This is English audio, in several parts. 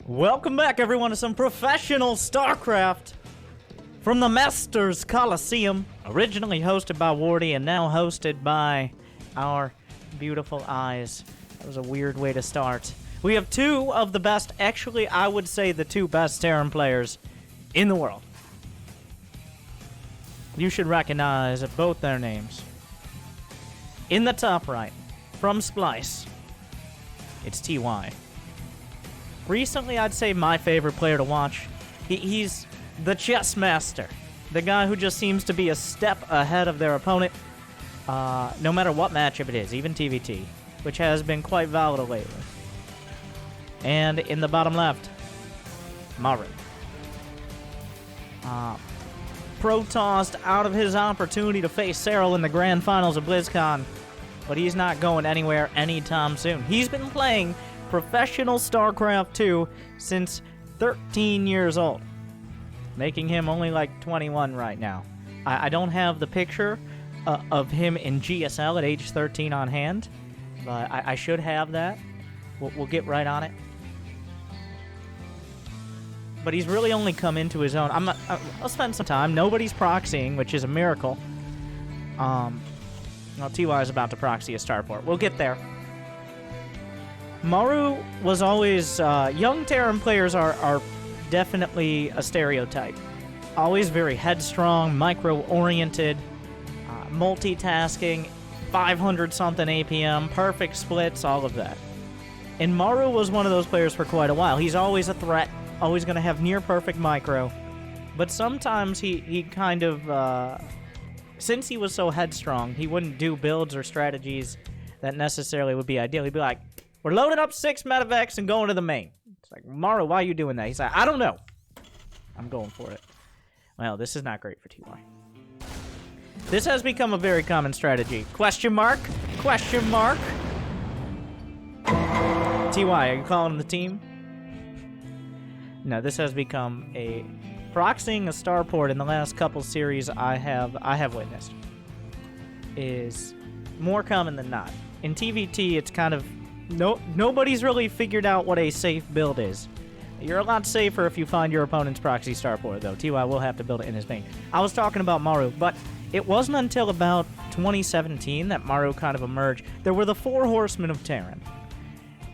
Welcome back, everyone, to some professional StarCraft from the Masters Coliseum, originally hosted by Wardy and now hosted by our beautiful eyes. That was a weird way to start. We have two of the best, actually, I would say the two best Terran players in the world. You should recognize both their names. In the top right, from Splice, it's TY. Recently, I'd say my favorite player to watch. He's the chess master. The guy who just seems to be a step ahead of their opponent, no matter what matchup it is, even TVT, which has been quite volatile lately. And in the bottom left, Maru. Pro-tossed out of his opportunity to face Cyril in the grand finals of BlizzCon, but he's not going anywhere anytime soon. He's been playing professional StarCraft 2 since 13 years old, making him only like 21 right now. I don't have the picture of him in GSL at age 13 on hand, but I should have that. We'll get right on it. But he's really only come into his own. I'll spend some time. Nobody's proxying, which is a miracle. Well, TY is about to proxy a starport. We'll get there. Maru was always... young Terran players are definitely a stereotype. Always very headstrong, micro-oriented, multitasking, 500-something APM, perfect splits, all of that. And Maru was one of those players for quite a while. He's always a threat, always going to have near-perfect micro. But sometimes he kind of... since he was so headstrong, he wouldn't do builds or strategies that necessarily would be ideal. He'd be like, we're loading up 6 medevacs and going to the main. It's like, Maru, why are you doing that? He's like, I don't know. I'm going for it. Well, this is not great for TY. This has become a very common strategy. Question mark? Question mark? TY, are you calling the team? No, this has become a... Proxying a starport in the last couple series I have witnessed is more common than not. In TVT, it's kind of... Nobody's really figured out what a safe build is. You're a lot safer if you find your opponent's proxy starport, though. TY will have to build it in his main. I was talking about Maru, but it wasn't until about 2017 that Maru kind of emerged. There were the 4 horsemen of Terran.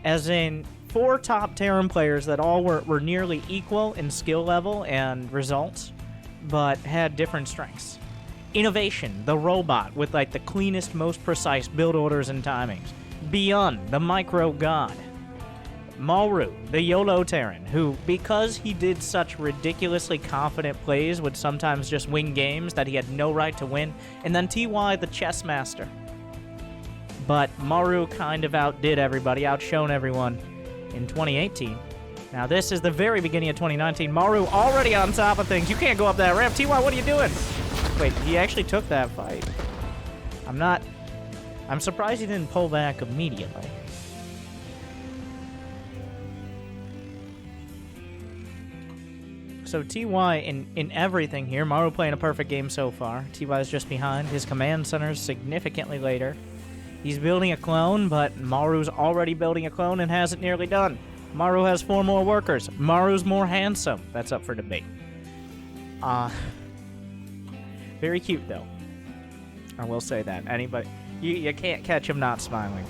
As in, 4 top Terran players that all were nearly equal in skill level and results, but had different strengths. Innovation, the robot with like the cleanest, most precise build orders and timings. Beyond, the micro god. Maru, the YOLO Terran, who, because he did such ridiculously confident plays, would sometimes just win games that he had no right to win. And then TY, the chess master. But Maru kind of outdid everybody, outshone everyone in 2018. Now this is the very beginning of 2019. Maru already on top of things. You can't go up that ramp. TY, what are you doing? Wait, he actually took that fight. I'm surprised he didn't pull back immediately. So TY in everything here. Maru playing a perfect game so far. TY is just behind. His command center's significantly later. He's building a clone, but Maru's already building a clone and has it nearly done. Maru has 4 more workers. Maru's more handsome. That's up for debate. Very cute, though. I will say that. Anybody... You can't catch him not smiling.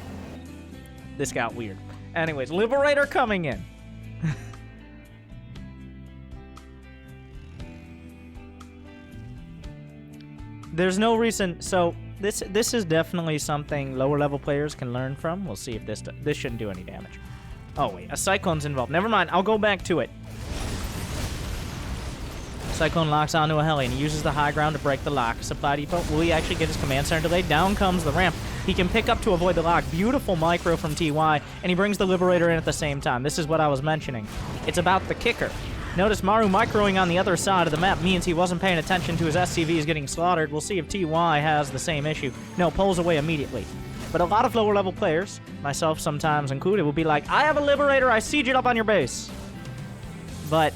This got weird. Anyways, Liberator coming in. There's no reason... So, this is definitely something lower level players can learn from. We'll see if this shouldn't do any damage. Oh, wait. A Cyclone's involved. Never mind. I'll go back to it. Cyclone locks onto a heli, and he uses the high ground to break the lock. Supply depot. Will he actually get his command center delayed? Down comes the ramp. He can pick up to avoid the lock. Beautiful micro from TY, and he brings the Liberator in at the same time. This is what I was mentioning. It's about the kicker. Notice Maru microing on the other side of the map means he wasn't paying attention to his SCVs getting slaughtered. We'll see if TY has the same issue. No, pulls away immediately. But a lot of lower level players, myself sometimes included, will be like, I have a Liberator, I siege it up on your base. But...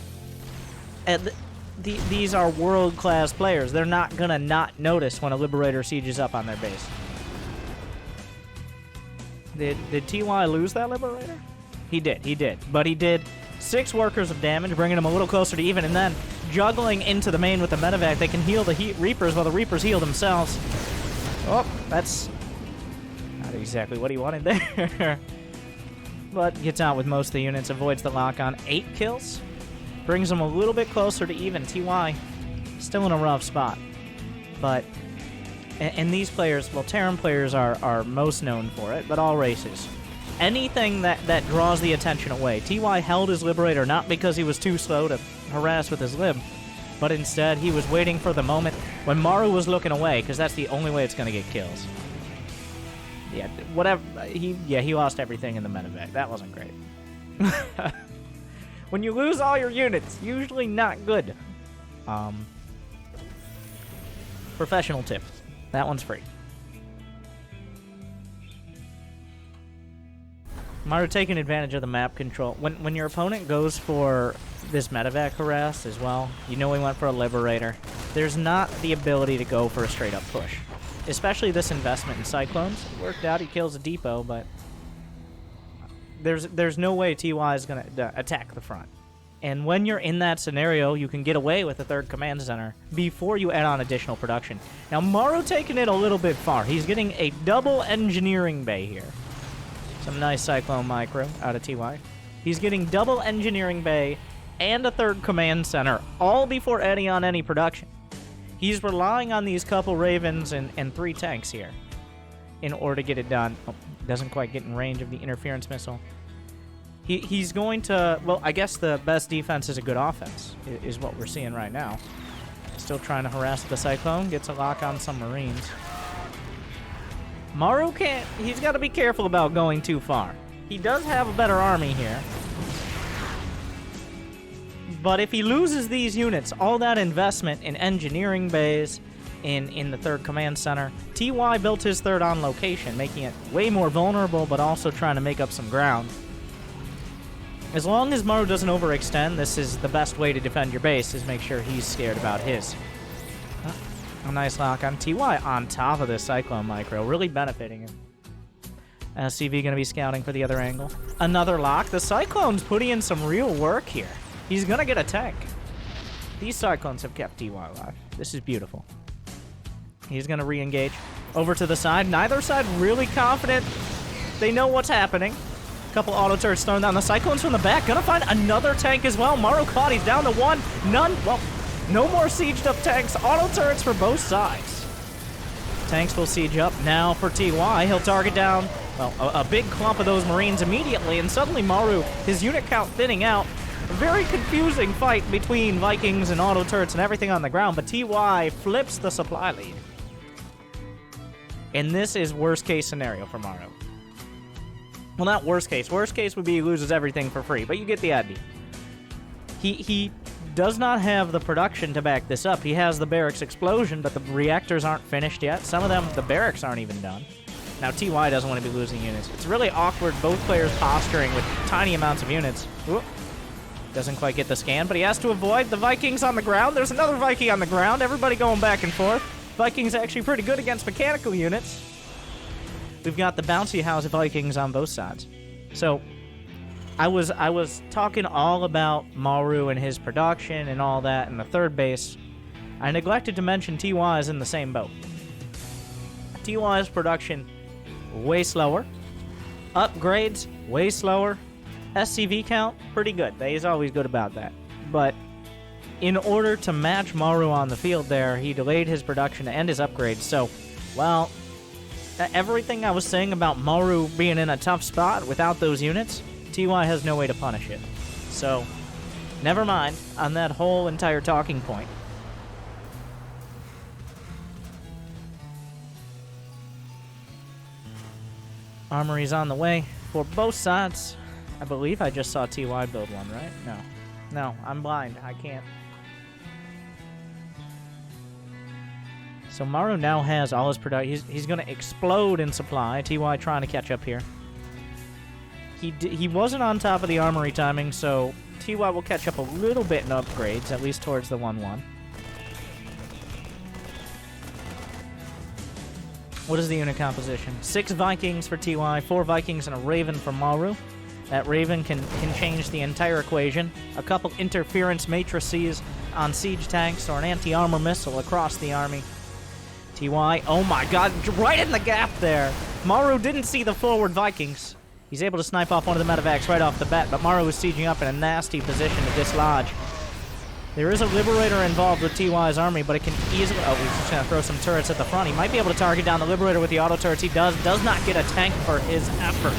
these are world-class players. They're not gonna not notice when a Liberator sieges up on their base. Did TY lose that Liberator? He did. But he did 6 workers of damage, bringing them a little closer to even, and then juggling into the main with the medevac. They can heal the Reapers while the Reapers heal themselves. Oh, that's not exactly what he wanted there. But gets out with most of the units, avoids the lock-on. 8 kills. Brings them a little bit closer to even. TY still in a rough spot. But, and these players, well, Terran players are most known for it, but all races. Anything that draws the attention away. TY held his Liberator not because he was too slow to harass with his Lib, but instead he was waiting for the moment when Maru was looking away, because that's the only way it's going to get kills. Yeah, whatever. He lost everything in the medevac. That wasn't great. When you lose all your units, usually not good. Professional tip. That one's free. Maru taking advantage of the map control. When your opponent goes for this medevac harass as well, you know he went for a Liberator. There's not the ability to go for a straight-up push. Especially this investment in Cyclones. It worked out, he kills a depot, but there's no way TY is going to attack the front. And when you're in that scenario, you can get away with a 3rd command center before you add on additional production. Now, Maru taking it a little bit far. He's getting a double engineering bay here. Some nice Cyclone micro out of TY. He's getting double engineering bay and a 3rd command center, all before adding on any production. He's relying on these couple Ravens and 3 tanks here in order to get it done. Oh, doesn't quite get in range of the interference missile. He's going to... Well, I guess the best defense is a good offense, is what we're seeing right now. Still trying to harass the Cyclone. Gets a lock on some Marines. Maru can't... He's got to be careful about going too far. He does have a better army here. But if he loses these units, all that investment in engineering bays, in the 3rd command center, TY built his 3rd on location, making it way more vulnerable, but also trying to make up some ground. As long as Maru doesn't overextend, this is the best way to defend your base, is make sure he's scared about his. A nice lock on TY on top of this Cyclone micro, really benefiting him. CV going to be scouting for the other angle. Another lock. The Cyclone's putting in some real work here. He's going to get a tank. These Cyclones have kept TY alive. This is beautiful. He's going to re-engage over to the side. Neither side really confident. They know what's happening. Couple auto turrets thrown down. The Cyclones from the back. Gonna find another tank as well. Maru caught. He's down to 1. None. Well, no more sieged up tanks. Auto turrets for both sides. Tanks will siege up now for TY. He'll target down, well, a big clump of those Marines immediately, and suddenly Maru, his unit count thinning out. A very confusing fight between Vikings and auto turrets and everything on the ground, but TY flips the supply lead. And this is worst case scenario for Maru. Well, not worst case. Worst case would be he loses everything for free, but you get the idea. He does not have the production to back this up. He has the barracks explosion, but the reactors aren't finished yet. Some of them, the barracks aren't even done. Now, TY doesn't want to be losing units. It's really awkward, both players posturing with tiny amounts of units. Whoop. Doesn't quite get the scan, but he has to avoid the Vikings on the ground. There's another Viking on the ground. Everybody going back and forth. Vikings actually pretty good against mechanical units. We've got the bouncy house Vikings on both sides. So, I was talking all about Maru and his production and all that in the 3rd base. I neglected to mention TY is in the same boat. TY's production, way slower. Upgrades, way slower. SCV count, pretty good. He's always good about that. But in order to match Maru on the field there, he delayed his production and his upgrades. So, well, everything I was saying about Maru being in a tough spot without those units, TY has no way to punish it. So, never mind on that whole entire talking point. Armory's on the way for both sides. I believe I just saw TY build one, right? No. No, I'm blind. I can't. So Maru now has all his production. He's going to explode in supply. TY trying to catch up here. He wasn't on top of the armory timing, so TY will catch up a little bit in upgrades, at least towards the 1-1. What is the unit composition? 6 Vikings for TY, 4 Vikings and a Raven for Maru. That Raven can change the entire equation. A couple interference matrices on siege tanks or an anti-armor missile across the army. TY, oh my god, right in the gap there. Maru didn't see the forward Vikings. He's able to snipe off one of the medevacs right off the bat, but Maru is sieging up in a nasty position to dislodge. There is a Liberator involved with TY's army, but it can easily... Oh, he's just going to throw some turrets at the front. He might be able to target down the Liberator with the auto turrets. He does not get a tank for his efforts.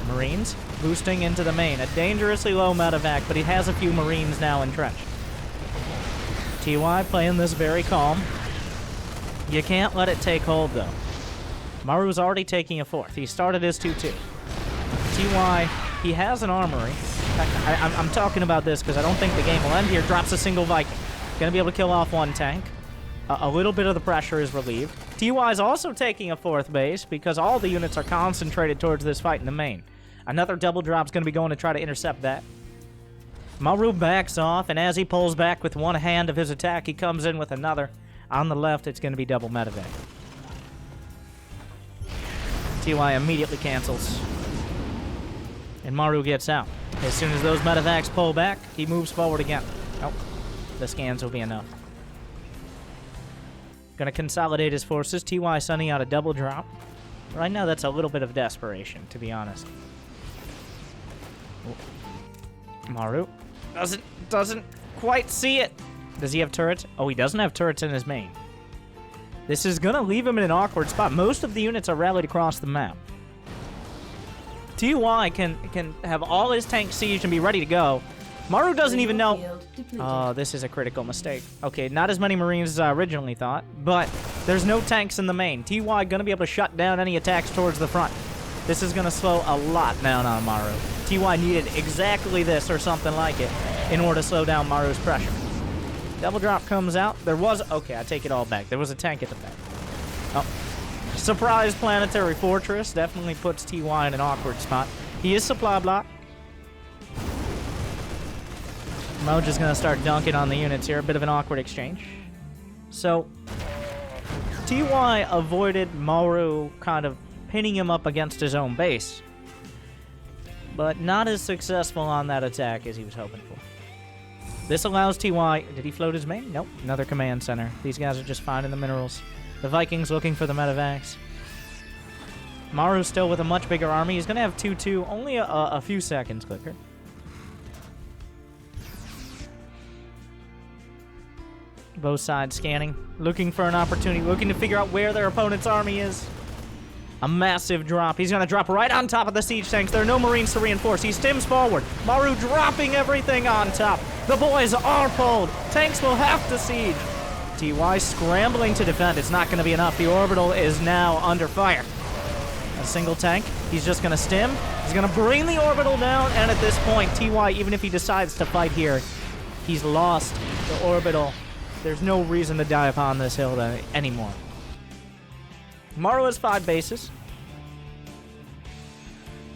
Marines boosting into the main. A dangerously low medevac, but he has a few Marines now entrenched. TY playing this very calm. You can't let it take hold, though. Maru's already taking a fourth. He started his 2-2. TY, he has an armory. I'm talking about this because I don't think the game will end here. Drops a single Viking. Gonna be able to kill off one tank. A little bit of the pressure is relieved. TY is also taking a fourth base because all the units are concentrated towards this fight in the main. Another double drop's gonna be going to try to intercept that. Maru backs off, and as he pulls back with one hand of his attack, he comes in with another. On the left, it's gonna be double medevac. TY immediately cancels. And Maru gets out. As soon as those medevacs pull back, he moves forward again. Oh, the scans will be enough. Gonna consolidate his forces. TY sending out a double drop. Right now, that's a little bit of desperation, to be honest. Oh. Maru doesn't quite see it. Does he have turrets? Oh, he doesn't have turrets in his main. This is gonna leave him in an awkward spot. Most of the units are rallied across the map. TY can have all his tanks sieged and be ready to go. Maru doesn't even know. Oh, this is a critical mistake. Okay, not as many Marines as I originally thought, but there's no tanks in the main. TY gonna be able to shut down any attacks towards the front. This is gonna slow a lot down on Maru. TY needed exactly this or something like it in order to slow down Maru's pressure. Double drop comes out. There was... Okay, I take it all back. There was a tank at the back. Oh. Surprise planetary fortress. Definitely puts TY in an awkward spot. He is supply block. Mojo's just going to start dunking on the units here. A bit of an awkward exchange. So, TY avoided Maru kind of pinning him up against his own base. But not as successful on that attack as he was hoping for. This allows TY... Did he float his main? Nope. Another command center. These guys are just finding the minerals. The Vikings looking for the medevacs. Maru's still with a much bigger army. He's going to have 2-2. Only a few seconds quicker. Both sides scanning. Looking for an opportunity. Looking to figure out where their opponent's army is. A massive drop. He's going to drop right on top of the siege tanks. There are no Marines to reinforce. He stims forward. Maru dropping everything on top. The boys are pulled. Tanks will have to siege. TY scrambling to defend. It's not going to be enough. The orbital is now under fire. A single tank. He's just going to stim. He's going to bring the orbital down. And at this point, TY, even if he decides to fight here, he's lost the orbital. There's no reason to die upon this hill anymore. Maru has 5 bases.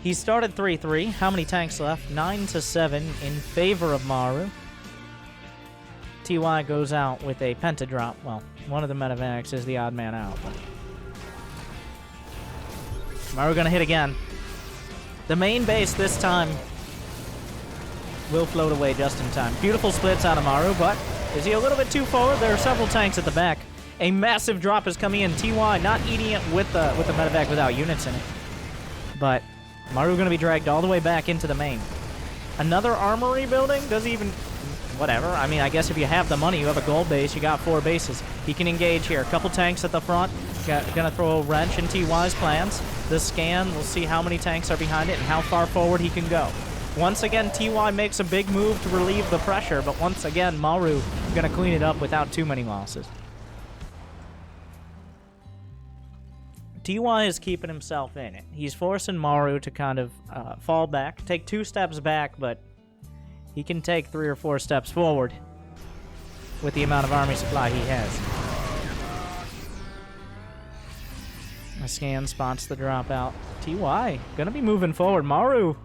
He started 3-3. How many tanks left? 9-7 in favor of Maru. TY goes out with a pentadrop. Well, one of the medevacs is the odd man out. But Maru gonna hit again. The main base this time will float away just in time. Beautiful splits out of Maru, but is he a little bit too forward? There are several tanks at the back. A massive drop is coming in. TY not eating it with the medevac without units in it. But Maru going to be dragged all the way back into the main. Another armory building? Does he even... Whatever. I mean, I guess if you have the money, you have a gold base, you got 4 bases. He can engage here. A couple tanks at the front. Going to throw a wrench in TY's plans. The scan, we'll see how many tanks are behind it and how far forward he can go. Once again, TY makes a big move to relieve the pressure, but once again, Maru going to clean it up without too many losses. TY is keeping himself in it. He's forcing Maru to kind of fall back, take 2 steps back, but he can take 3 or 4 steps forward with the amount of army supply he has. A scan spots the dropout. TY gonna be moving forward. Maru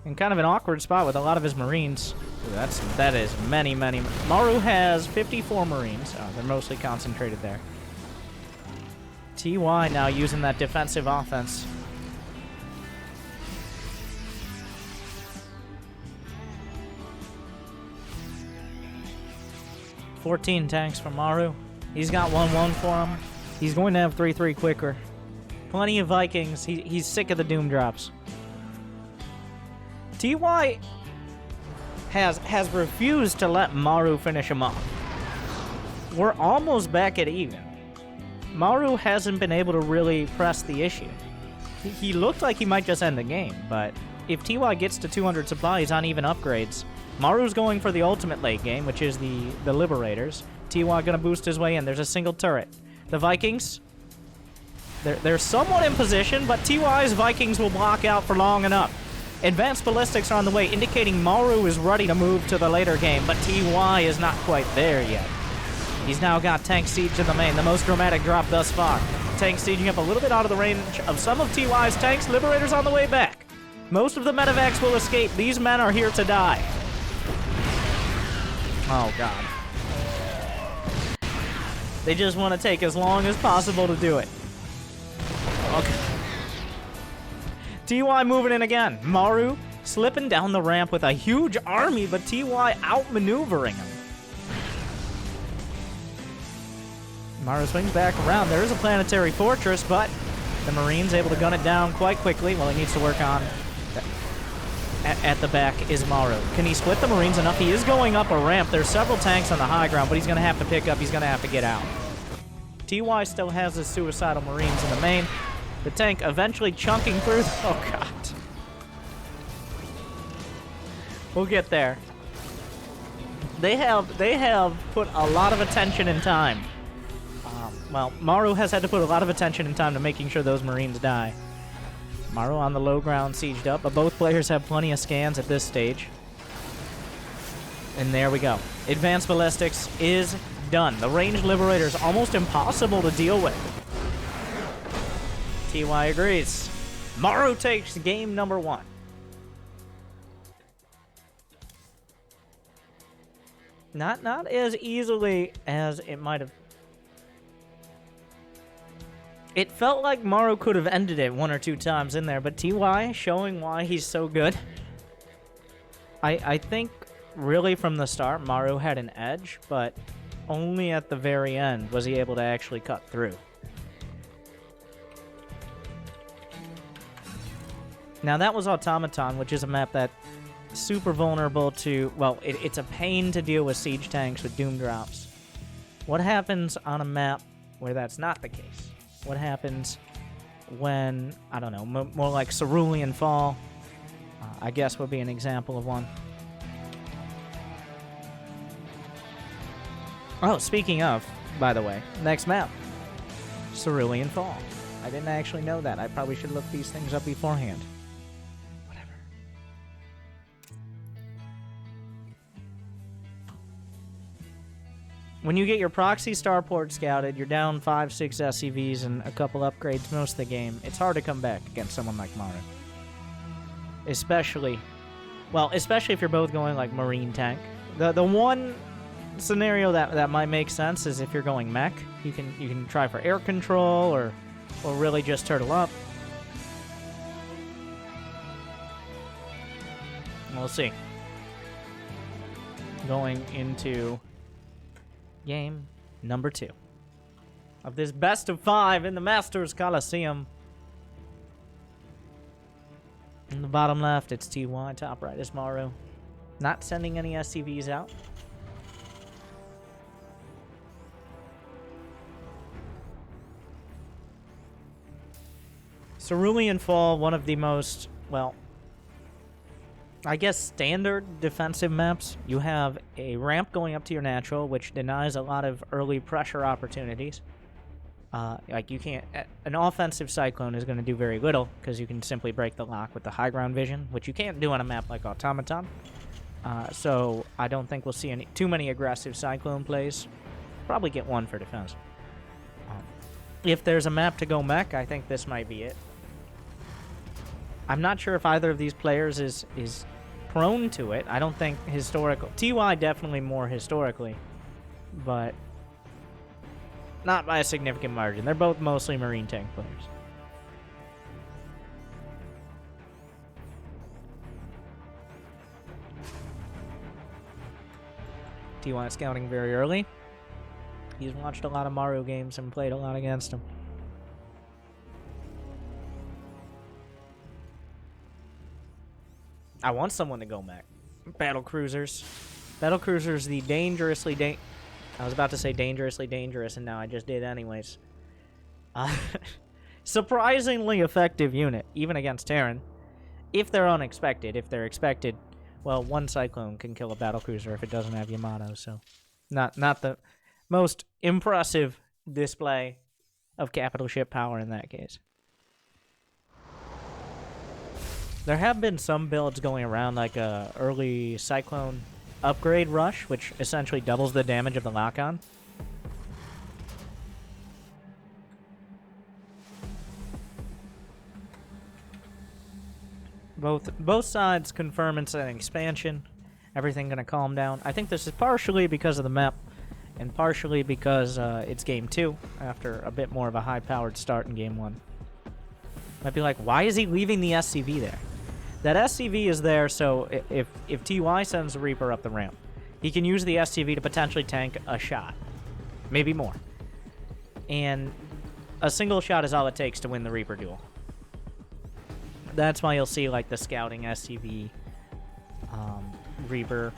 in kind of an awkward spot with a lot of his Marines. Ooh, that is many. Maru has 54 Marines. Oh, they're mostly concentrated there. TY now using that defensive offense. 14 tanks for Maru. He's got 1-1 for him. He's going to have 3-3 quicker. Plenty of Vikings. He's sick of the Doom drops. TY has refused to let Maru finish him off. We're almost back at even. Maru hasn't been able to really press the issue. He looked like he might just end the game, but if TY gets to 200 supplies on even upgrades, Maru's going for the ultimate late game, which is the Liberators. TY gonna boost his way in. There's a single turret. The Vikings, they're somewhat in position, but TY's Vikings will block out for long enough. Advanced ballistics are on the way, indicating Maru is ready to move to the later game, but TY is not quite there yet. He's now got Tank Siege in the main, the most dramatic drop thus far. Tank sieging up a little bit out of the range of some of TY's tanks. Liberators on the way back. Most of the medevacs will escape. These men are here to die. Oh, God. They just want to take as long as possible to do it. Okay. TY moving in again. Maru slipping down the ramp with a huge army, but TY outmaneuvering him. Maru swings back around. There is a planetary fortress, but the Marines able to gun it down quite quickly. Well, he needs to work on... At the back is Maru. Can he split the Marines enough? He is going up a ramp. There's several tanks on the high ground, but he's going to have to pick up. He's going to have to get out. TY still has his suicidal Marines in the main. The tank eventually chunking through... Oh, God. We'll get there. They have put a lot of attention and time. Well, Maru has had to put a lot of attention and time to making sure those Marines die. Maru on the low ground, sieged up, but both players have plenty of scans at this stage. And there we go. Advanced ballistics is done. The ranged Liberator is almost impossible to deal with. TY agrees. Maru takes game number 1. Not as easily as it might have. It felt like Maru could have ended it 1 or 2 times in there, but TY showing why he's so good. I think really from the start, Maru had an edge, but only at the very end was he able to actually cut through. Now that was Automaton, which is a map that's super vulnerable to, well, it's a pain to deal with siege tanks with Doom drops. What happens on a map where that's not the case? What happens when, I don't know, more like Cerulean Fall, I guess would be an example of one. Oh, speaking of, by the way, next map, Cerulean Fall. I didn't actually know that. I probably should look these things up beforehand. Whatever. When you get your proxy starport scouted, you're down 5-6 SCVs and a couple upgrades most of the game. It's hard to come back against someone like Maru. Especially if you're both going like Marine tank. The one scenario that might make sense is if you're going mech. You can try for air control or really just turtle up. We'll see. Going into game number 2 of this best of 5 in the Masters Coliseum. In the bottom left, it's TY. Top right is Maru. Not sending any SCVs out. Cerulean Fall, one of the most, well, I guess standard defensive maps. You have a ramp going up to your natural, which denies a lot of early pressure opportunities. Like you can't, an offensive Cyclone is going to do very little because you can simply break the lock with the high ground vision, which you can't do on a map like Automaton. So I don't think we'll see too many aggressive Cyclone plays. Probably get one for defense. If there's a map to go mech, I think this might be it. I'm not sure if either of these players is prone to it. I don't think historical. TY definitely more historically, but not by a significant margin. They're both mostly Marine tank players. TY scouting very early. He's watched a lot of Maru games and played a lot against him. I want someone to go mech. Battle cruisers. Battle cruisers, the dangerously I was about to say dangerously dangerous, and now I just did anyways. Surprisingly effective unit, even against Terran. If they're unexpected. If they're expected, well, one Cyclone can kill a battle cruiser if it doesn't have Yamato, so not the most impressive display of capital ship power in that case. There have been some builds going around, like a early Cyclone upgrade rush, which essentially doubles the damage of the lock-on. Both sides confirm it's an expansion. Everything gonna calm down. I think this is partially because of the map, and partially because it's game 2 after a bit more of a high-powered start in game 1. Might be like, why is he leaving the SCV there? That SCV is there so if TY sends a Reaper up the ramp, he can use the SCV to potentially tank a shot. Maybe more. And a single shot is all it takes to win the Reaper duel. That's why you'll see like the scouting SCV Reaper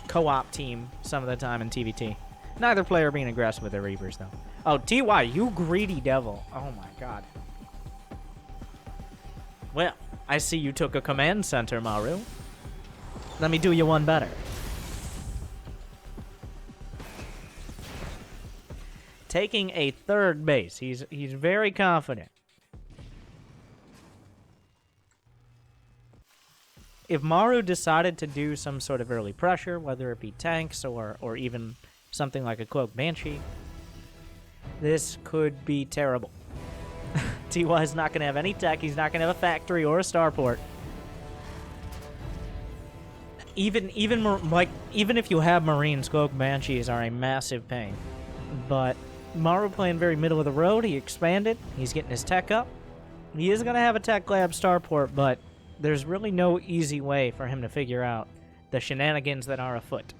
co-op team some of the time in TVT. Neither player being aggressive with their Reapers though. Oh, TY, you greedy devil. Oh my god. Well, I see you took a command center, Maru. Let me do you one better. Taking a third base. He's very confident. If Maru decided to do some sort of early pressure, whether it be tanks or even something like a Cloak Banshee, this could be terrible. TY is not going to have any tech. He's not going to have a factory or a starport. Even if you have Marines, Cloak Banshees are a massive pain. But Maru playing very middle of the road. He expanded. He's getting his tech up. He is going to have a tech lab starport, but there's really no easy way for him to figure out the shenanigans that are afoot.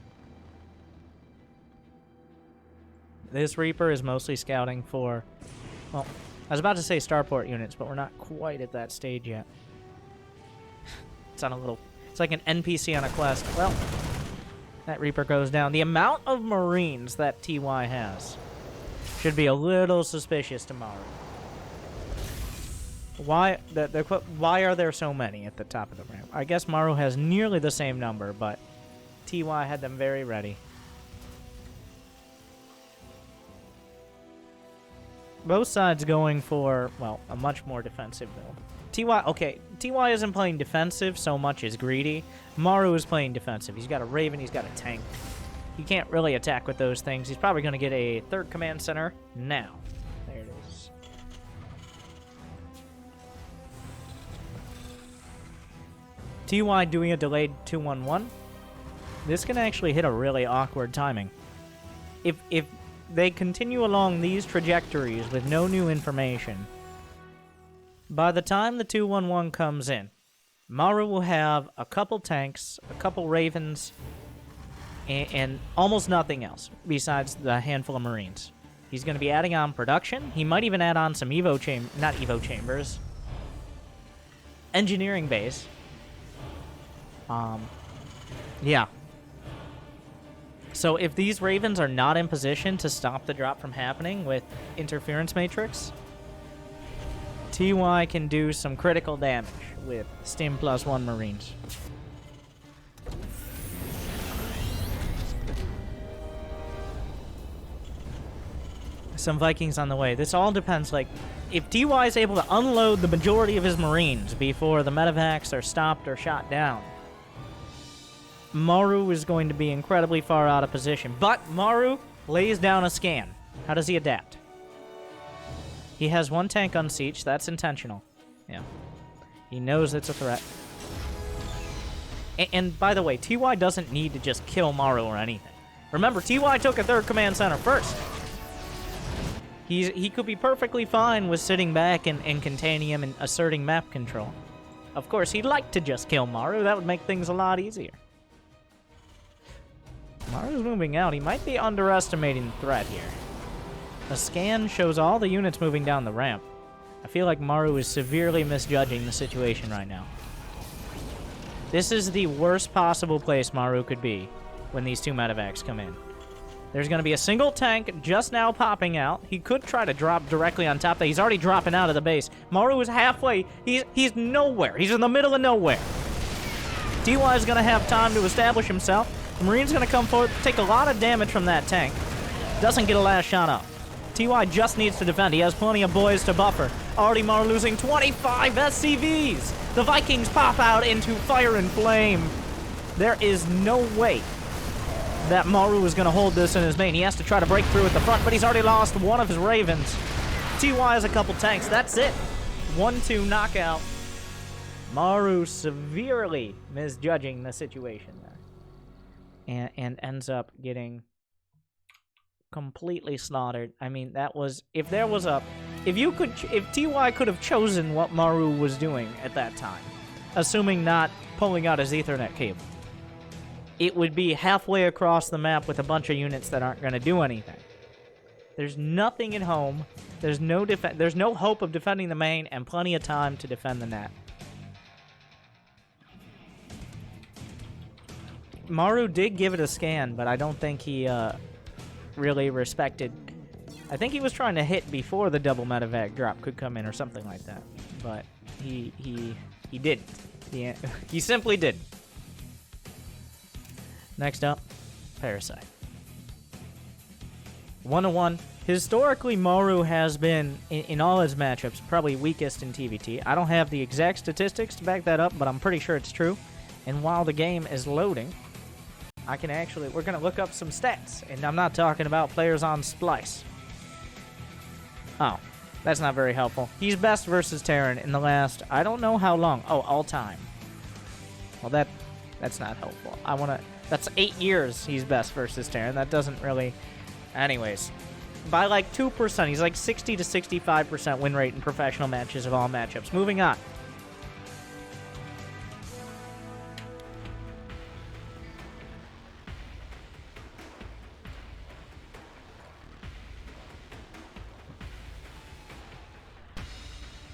This Reaper is mostly scouting for, well, I was about to say starport units, but we're not quite at that stage yet. It's like an NPC on a quest. Well, that Reaper goes down. The amount of Marines that TY has should be a little suspicious to Maru. Why are there so many at the top of the ramp? I guess Maru has nearly the same number, but TY had them very ready. Both sides going for, well, a much more defensive build. TY isn't playing defensive so much as greedy. Maru is playing defensive. He's got a Raven, he's got a tank. He can't really attack with those things. He's probably going to get a third command center now. There it is. TY doing a delayed 2-1-1. This can actually hit a really awkward timing. If they continue along these trajectories with no new information, by the time the 2-1-1 comes in, Maru will have a couple tanks, a couple Ravens, and almost nothing else besides the handful of Marines. He's going to be adding on production. He might even add on some chambers. Engineering base. Yeah. So if these Ravens are not in position to stop the drop from happening with Interference Matrix, TY can do some critical damage with Stim +1 Marines. Some Vikings on the way. This all depends, like, if TY is able to unload the majority of his Marines before the medevacs are stopped or shot down, Maru is going to be incredibly far out of position. But Maru lays down a scan. How does he adapt? He has one tank on siege. That's intentional. Yeah. He knows it's a threat. And by the way, TY doesn't need to just kill Maru or anything. Remember, TY took a third command center first. He could be perfectly fine with sitting back and containing him and asserting map control. Of course, he'd like to just kill Maru. That would make things a lot easier. Maru's moving out. He might be underestimating the threat here. A scan shows all the units moving down the ramp. I feel like Maru is severely misjudging the situation right now. This is the worst possible place Maru could be when these two medevacs come in. There's going to be a single tank just now popping out. He could try to drop directly on top of that. He's already dropping out of the base. Maru is halfway. He's nowhere. He's in the middle of nowhere. TY is going to have time to establish himself. The Marine's going to come forward, take a lot of damage from that tank. Doesn't get a last shot up. TY just needs to defend. He has plenty of boys to buffer. Already Maru losing 25 SCVs. The Vikings pop out into fire and flame. There is no way that Maru is going to hold this in his main. He has to try to break through at the front, but he's already lost one of his Ravens. TY has a couple tanks. That's it. 1-2 knockout. Maru severely misjudging the situation there. And ends up getting completely slaughtered. I mean, that was... If TY could have chosen what Maru was doing at that time, assuming not pulling out his Ethernet cable, it would be halfway across the map with a bunch of units that aren't going to do anything. There's nothing at home. There's no hope of defending the main, and plenty of time to defend the net. Maru did give it a scan, but I don't think he really respected... I think he was trying to hit before the double medevac drop could come in or something like that. But he didn't. He simply didn't. Next up, Parasite. 1-1. Historically, Maru has been, in all his matchups, probably weakest in TVT. I don't have the exact statistics to back that up, but I'm pretty sure it's true. And while the game is loading, I can actually... We're going to look up some stats. And I'm not talking about players on Splice. Oh, that's not very helpful. He's best versus Terran in the last... I don't know how long. Oh, all time. Well, that's not helpful. I want to... That's 8 years he's best versus Terran. That doesn't really... Anyways, by like 2%. He's like 60 to 65% win rate in professional matches of all matchups. Moving on.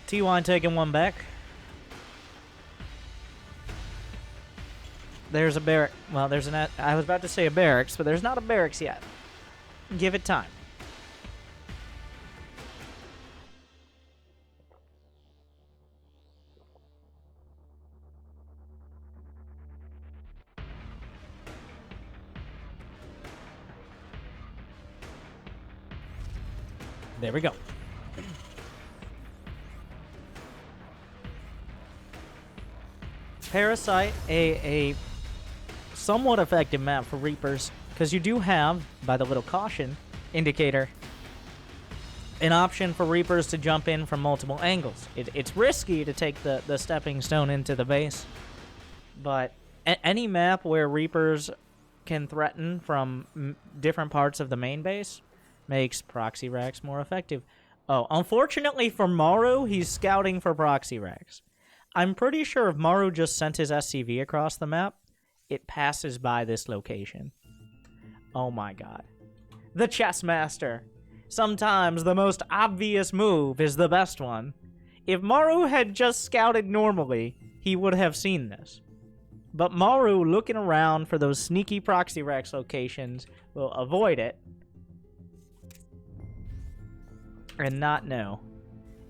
T1 taking one back. There's a barrack. Well, there's an... I was about to say a barracks, but there's not a barracks yet. Give it time. There we go. Parasite, a somewhat effective map for Reapers, because you do have, by the little caution indicator, an option for Reapers to jump in from multiple angles. It's risky to take the stepping stone into the base, but any map where Reapers can threaten from different parts of the main base makes proxy racks more effective. Oh, unfortunately for Maru, he's scouting for proxy racks. I'm pretty sure if Maru just sent his SCV across the map, it passes by this location. Oh my god. The chess master. Sometimes the most obvious move is the best one. If Maru had just scouted normally, he would have seen this. But Maru, looking around for those sneaky proxy racks locations, will avoid it and not know.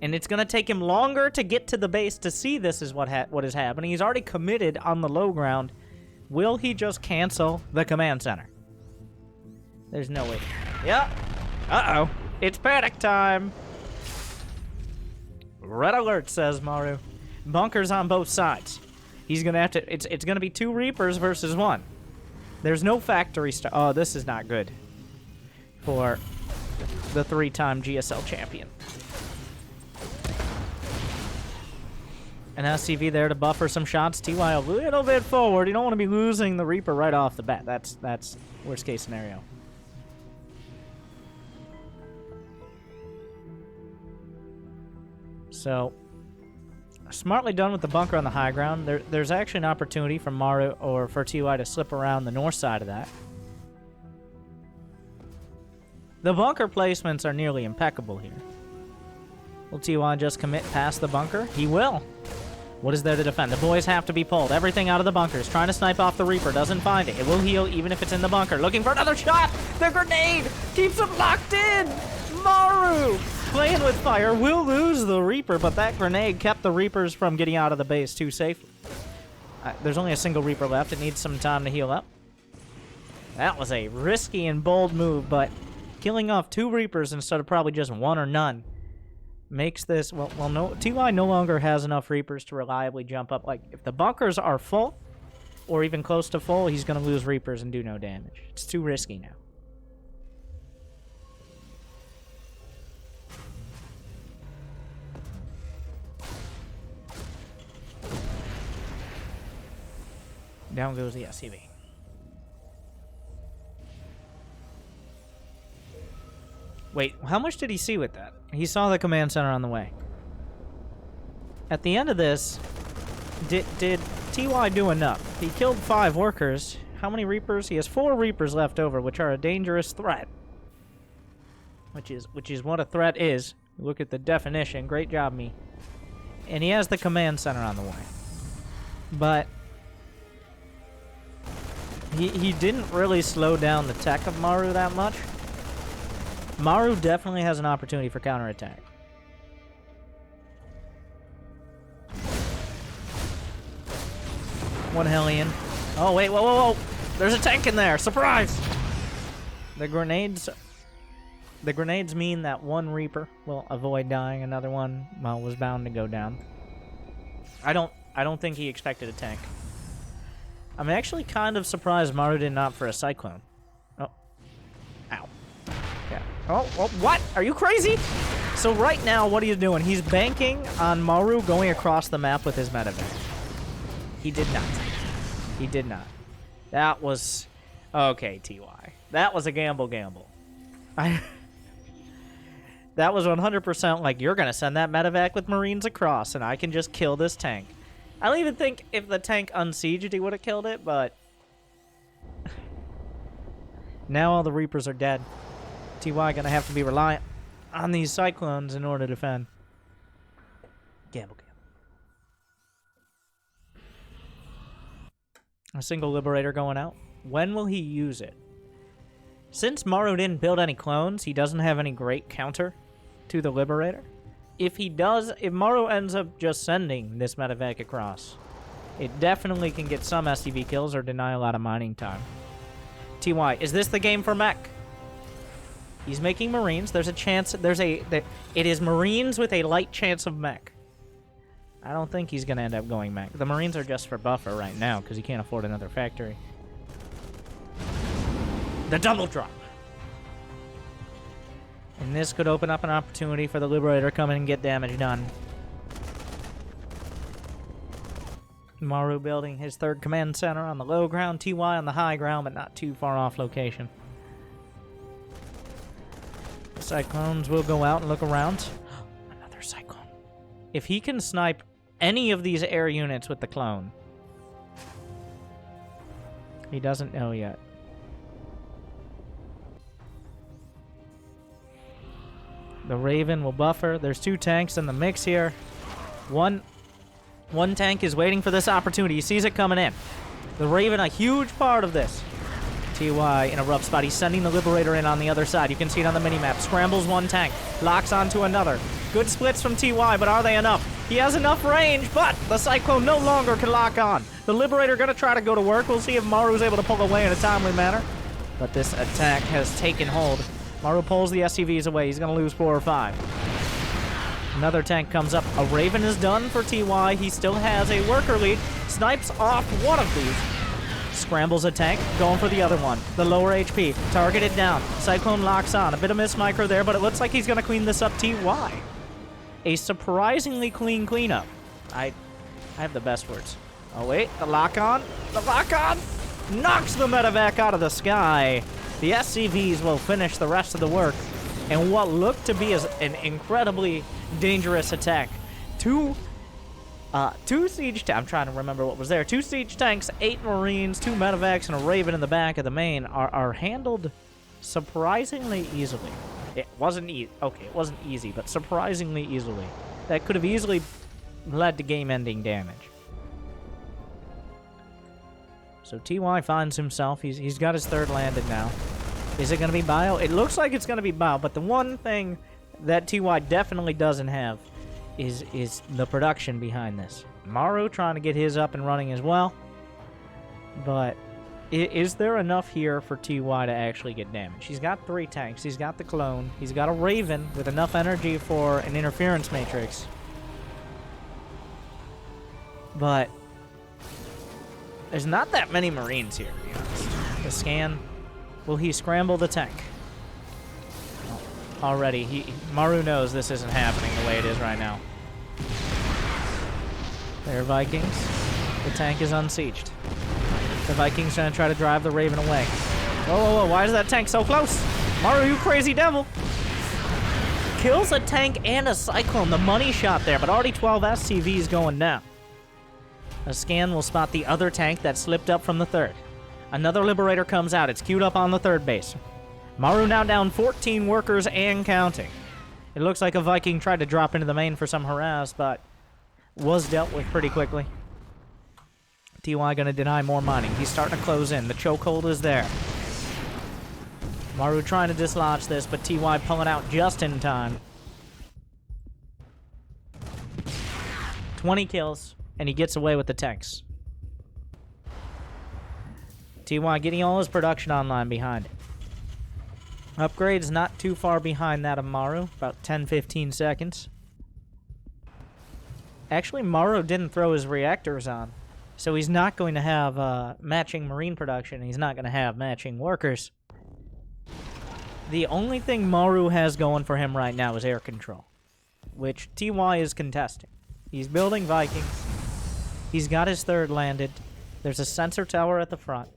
And it's going to take him longer to get to the base to see this is what is happening. He's already committed on the low ground. Will he just cancel the command center? There's no way. Yep. Uh-oh. It's panic time. Red alert, says Maru. Bunkers on both sides. He's going to have to... It's going to be 2 Reapers versus 1. There's no factory star... Oh, this is not good for the 3-time GSL champion. An SCV there to buffer some shots. TY a little bit forward. You don't want to be losing the Reaper right off the bat. That's worst case scenario. So, smartly done with the bunker on the high ground. There's actually an opportunity for Maru or for TY to slip around the north side of that. The bunker placements are nearly impeccable here. Will T1 just commit past the bunker? He will. What is there to defend? The boys have to be pulled. Everything out of the bunkers. Trying to snipe off the Reaper. Doesn't find it. It will heal even if it's in the bunker. Looking for another shot. The grenade keeps him locked in. Maru playing with fire. Will lose the Reaper, but that grenade kept the Reapers from getting out of the base too safely. There's only a single Reaper left. It needs some time to heal up. That was a risky and bold move, but killing off 2 Reapers instead of probably just 1 or none makes this, well, no, TY no longer has enough Reapers to reliably jump up. Like, if the bunkers are full, or even close to full, he's going to lose Reapers and do no damage. It's too risky now. Down goes the SCV. Wait, how much did he see with that? He saw the command center on the way. At the end of this, did TY do enough? He killed 5 workers. How many Reapers? He has 4 Reapers left over, which are a dangerous threat. Which is what a threat is. Look at the definition. Great job, me. And he has the command center on the way. But he didn't really slow down the tech of Maru that much. Maru definitely has an opportunity for counterattack. One Hellion. Oh, wait, whoa, whoa, whoa. There's a tank in there. Surprise! The grenades mean that 1 Reaper will avoid dying. Another one, well, was bound to go down. I don't think he expected a tank. I'm actually kind of surprised Maru didn't opt for a Cyclone. Oh. Ow. Yeah. Oh, what? Are you crazy? So right now, what he's doing, he's banking on Maru going across the map with his medevac. He did not. He did not. That was... Okay, TY. That was a gamble. That was 100% like, you're going to send that medevac with Marines across, and I can just kill this tank. I don't even think if the tank unsieged, he would have killed it, but... Now all the Reapers are dead. TY going to have to be reliant on these Cyclones in order to defend. Gamble. A single Liberator going out. When will he use it? Since Maru didn't build any clones, he doesn't have any great counter to the Liberator. If he does, if Maru ends up just sending this medevac across, it definitely can get some SCV kills or deny a lot of mining time. TY, is this the game for mech? He's making Marines. There's a chance, it is Marines with a light chance of mech. I don't think he's going to end up going mech. The Marines are just for buffer right now because he can't afford another factory. The double drop. And this could open up an opportunity for the Liberator to come in and get damage done. Maru building his 3rd command center on the low ground, TY on the high ground, but not too far off location. The Cyclones will go out and look around. Another Cyclone. If he can snipe any of these air units with the clone, he doesn't know yet. The Raven will buffer. There's 2 tanks in the mix here. One tank is waiting for this opportunity. He sees it coming in. The Raven, a huge part of this. TY in a rough spot. He's sending the Liberator in on the other side. You can see it on the minimap. Scrambles 1 tank. Locks onto another. Good splits from TY, but are they enough? He has enough range, but the Cyclone no longer can lock on. The Liberator going to try to go to work. We'll see if Maru's able to pull away in a timely manner. But this attack has taken hold. Maru pulls the SCVs away. He's going to lose 4 or 5. Another tank comes up. A Raven is done for TY. He still has a worker lead. Snipes off one of these. Scrambles a tank. Going for the other one. The lower HP. Targeted down. Cyclone locks on. A bit of miss micro there, but it looks like he's going to clean this up. TY. A surprisingly clean cleanup. I have the best words. Oh, wait. The lock-on. The lock-on knocks the medevac out of the sky. The SCVs will finish the rest of the work. And what looked to be an incredibly dangerous attack. Two siege tanks. I'm trying to remember what was there. 2 siege tanks, 8 Marines, 2 medevacs, and a Raven in the back of the main are handled surprisingly easily. It wasn't okay, it wasn't easy, but surprisingly easily. That could have easily led to game-ending damage. So TY finds himself. He's got his third landed now. Is it going to be bio? It looks like it's going to be bio, but the one thing that TY definitely doesn't have is the production behind this. Maru trying to get his up and running as well. But is there enough here for TY to actually get damage? He's got 3 tanks. He's got the clone. He's got a Raven with enough energy for an interference matrix. But there's not that many Marines here, to be honest. The scan. Will he scramble the tank? Oh, already, Maru knows this isn't happening the way it is right now. There, Vikings. The tank is unsieged. The Vikings trying to drive the Raven away. Whoa, whoa, whoa, why is that tank so close? Maru, you crazy devil! Kills a tank and a Cyclone. The money shot there, but already 12 SCVs going down. A scan will spot the other tank that slipped up from the third. Another Liberator comes out. It's queued up on the third base. Maru now down 14 workers and counting. It looks like a Viking tried to drop into the main for some harass, but was dealt with pretty quickly. TY gonna deny more mining. He's starting to close in. The chokehold is there. Maru trying to dislodge this, but TY pulling out just in time. 20 kills, and he gets away with the tanks. TY getting all his production online behind it. Upgrade's not too far behind that of Maru, about 10-15 seconds. Actually, Maru didn't throw his reactors on, so he's not going to have matching Marine production. He's not going to have matching workers. The only thing Maru has going for him right now is air control, which TY is contesting. He's building Vikings. He's got his third landed. There's a sensor tower at the front.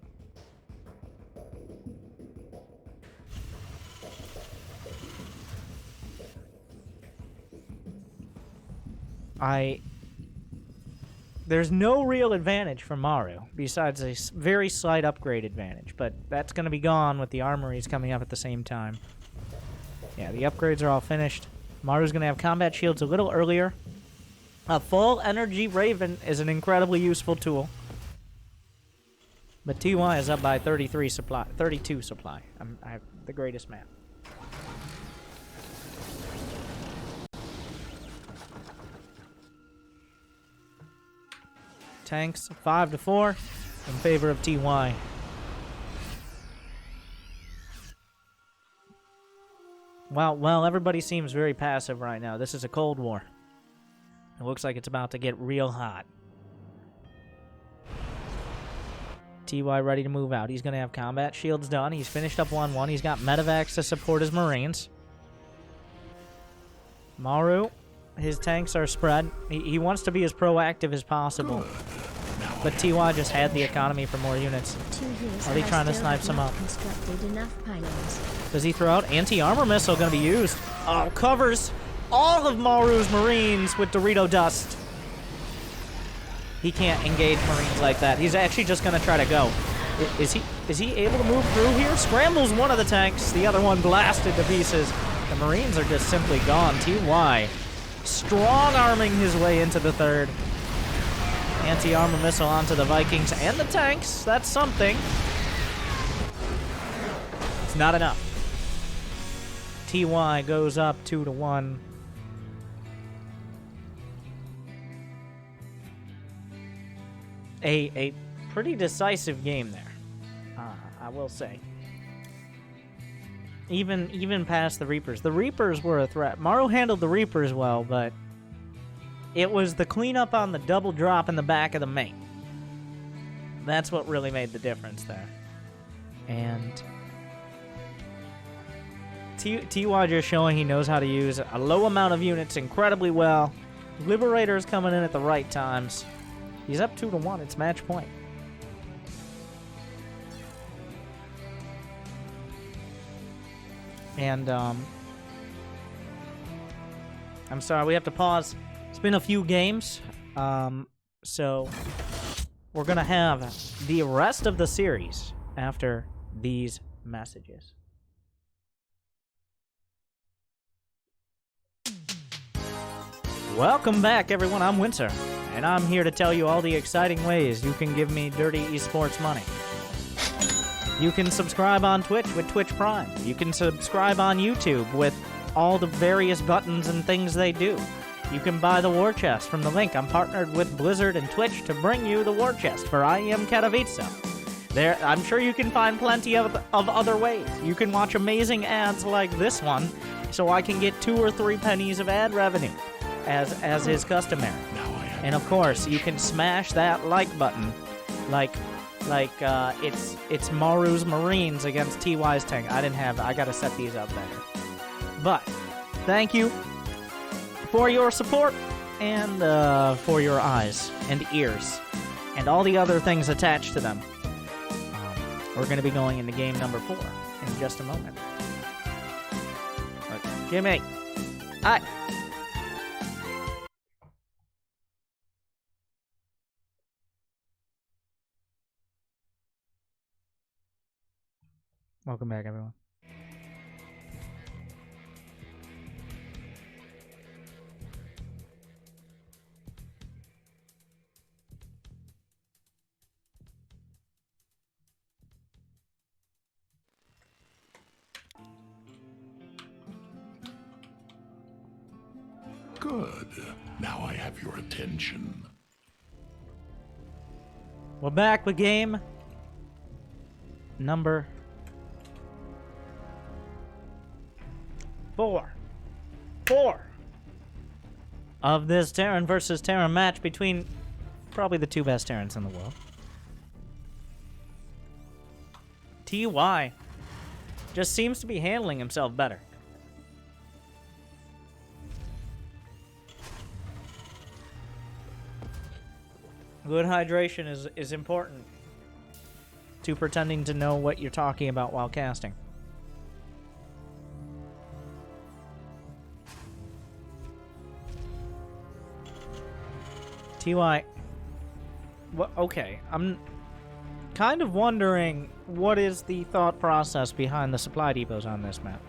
There's no real advantage for Maru, besides a very slight upgrade advantage, but that's going to be gone with the armories coming up at the same time. Yeah, the upgrades are all finished. Maru's going to have combat shields a little earlier. A full energy Raven is an incredibly useful tool. But TY is up by 32 supply. I have the greatest map. Tanks 5-4 in favor of TY. Well, everybody seems very passive right now. This is a Cold War. It looks like it's about to get real hot. TY ready to move out. He's going to have combat shields done. He's finished up 1-1. He's got medevacs to support his Marines. Maru, his tanks are spread. He wants to be as proactive as possible. But TY just had the economy for more units. Are they trying to snipe some up? Does he throw out? Anti-armor missile going to be used. Oh, covers all of Maru's Marines with Dorito dust. He can't engage Marines like that. He's actually just going to try to go. Is he able to move through here? Scrambles one of the tanks. The other one blasted to pieces. The Marines are just simply gone. TY strong-arming his way into the third. Anti-armor missile onto the Vikings and the tanks. That's something. It's not enough. TY goes up 2-1. A pretty decisive game there, I will say. Even past the Reapers. The Reapers were a threat. Maru handled the Reapers well, but it was the cleanup on the double drop in the back of the main. That's what really made the difference there. And TY just showing he knows how to use a low amount of units incredibly well. Liberators coming in at the right times. He's up 2-1. It's match point. And, I'm sorry, we have to pause. It's been a few games, so we're going to have the rest of the series after these messages. Welcome back, everyone. I'm Winter, and I'm here to tell you all the exciting ways you can give me dirty esports money. You can subscribe on Twitch with Twitch Prime. You can subscribe on YouTube with all the various buttons and things they do. You can buy the War Chest from the link. I'm partnered with Blizzard and Twitch to bring you the War Chest for I Am Katowice. There, I'm sure you can find plenty of other ways. You can watch amazing ads like this one, so I can get 2 or 3 pennies of ad revenue, as is customary. And of course, you can smash that like button, like it's Maru's Marines against TY's tank. I gotta set these up better. But thank you for your support and for your eyes and ears and all the other things attached to them. We're going to be going into game number 4 in just a moment. Look, Jimmy! Hi! Welcome back, everyone. Good. Now I have your attention. We're back with game number 4 of this Terran versus Terran match between probably the 2 best Terrans in the world. TY just seems to be handling himself better. Good hydration is important to pretending to know what you're talking about while casting. TY, okay, I'm kind of wondering what is the thought process behind the supply depots on this map.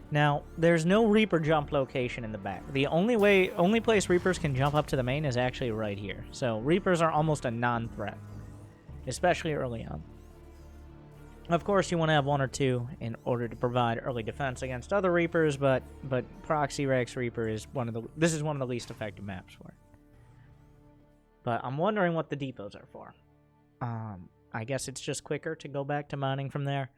Now, there's no Reaper jump location in the back. The only place Reapers can jump up to the main is actually right here. So Reapers are almost a non-threat, especially early on. Of course, you want to have 1 or 2 in order to provide early defense against other Reapers, but Proxy Rex Reaper is one of the least effective maps for it. But I'm wondering what the depots are for. I guess it's just quicker to go back to mining from there.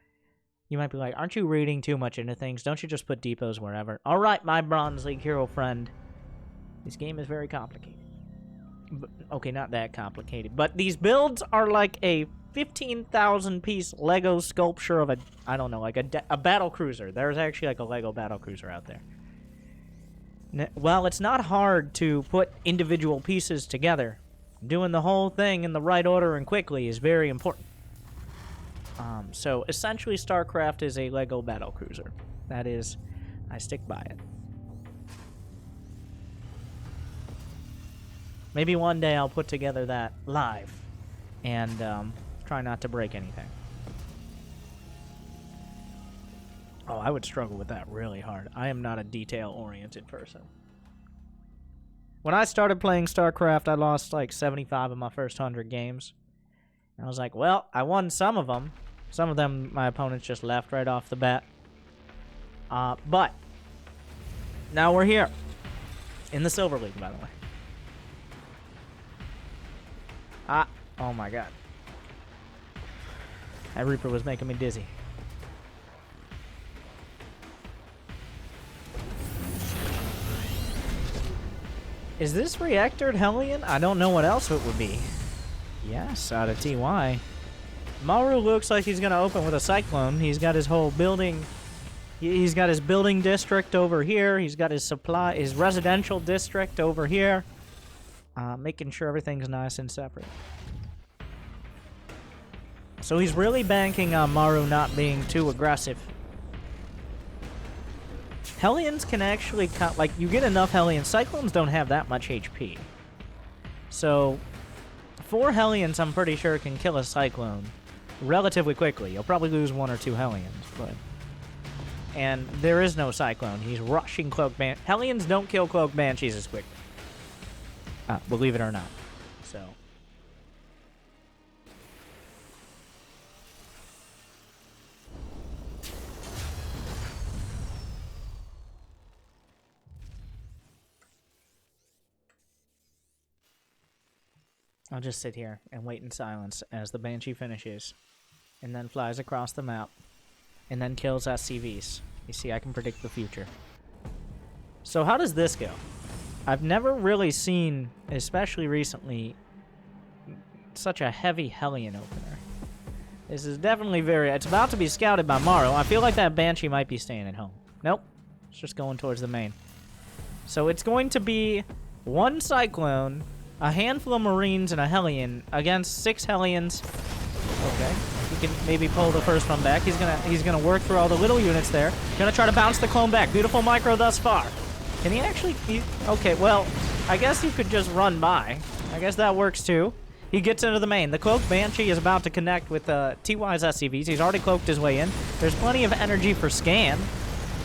You might be like, aren't you reading too much into things? Don't you just put depots wherever? All right, my Bronze League hero friend. This game is very complicated. Okay, not that complicated. But these builds are like a 15,000-piece Lego sculpture of I don't know, like a battle cruiser. There's actually like a Lego battle cruiser out there. While it's not hard to put individual pieces together, doing the whole thing in the right order and quickly is very important. So essentially Starcraft is a Lego battle cruiser. That is, I stick by it. Maybe one day I'll put together that live and try not to break anything. Oh, I would struggle with that really hard. I am not a detail-oriented person. When I started playing StarCraft, I lost like 75 of my first 100 games. And I was like, well, I won some of them. Some of them, my opponents just left right off the bat. But now we're here. In the Silver League, by the way. Oh my god. That Reaper was making me dizzy. Is this reactored Hellion? I don't know what else it would be. Yes, out of TY. Maru looks like he's going to open with a Cyclone. He's got his whole building... He's got his building district over here. He's got his residential district over here. Making sure everything's nice and separate. So he's really banking on Maru not being too aggressive. Hellions can actually... Like, you get enough Hellions. Cyclones don't have that much HP. So, 4 Hellions, I'm pretty sure, can kill a Cyclone relatively quickly. You'll probably lose 1 or 2 Hellions, but... and there is no Cyclone. He's rushing Cloak Banshees. Hellions don't kill Cloak Banshees as quickly. Believe it or not. So. I'll just sit here and wait in silence as the Banshee finishes, and then flies across the map, and then kills SCVs. You see, I can predict the future. So how does this go? I've never really seen, especially recently, such a heavy Hellion opener. This is definitely very... It's about to be scouted by Maru. I feel like that Banshee might be staying at home. Nope. It's just going towards the main. So it's going to be one Cyclone, a handful of Marines, and a Hellion against 6 Hellions. Okay. He can maybe pull the first one back. He's gonna work through all the little units there. Gonna try to bounce the clone back. Beautiful micro thus far. Can he actually... okay, well, I guess he could just run by. I guess that works too. He gets into the main. The Cloaked Banshee is about to connect with TY's SCVs. He's already cloaked his way in. There's plenty of energy for scan.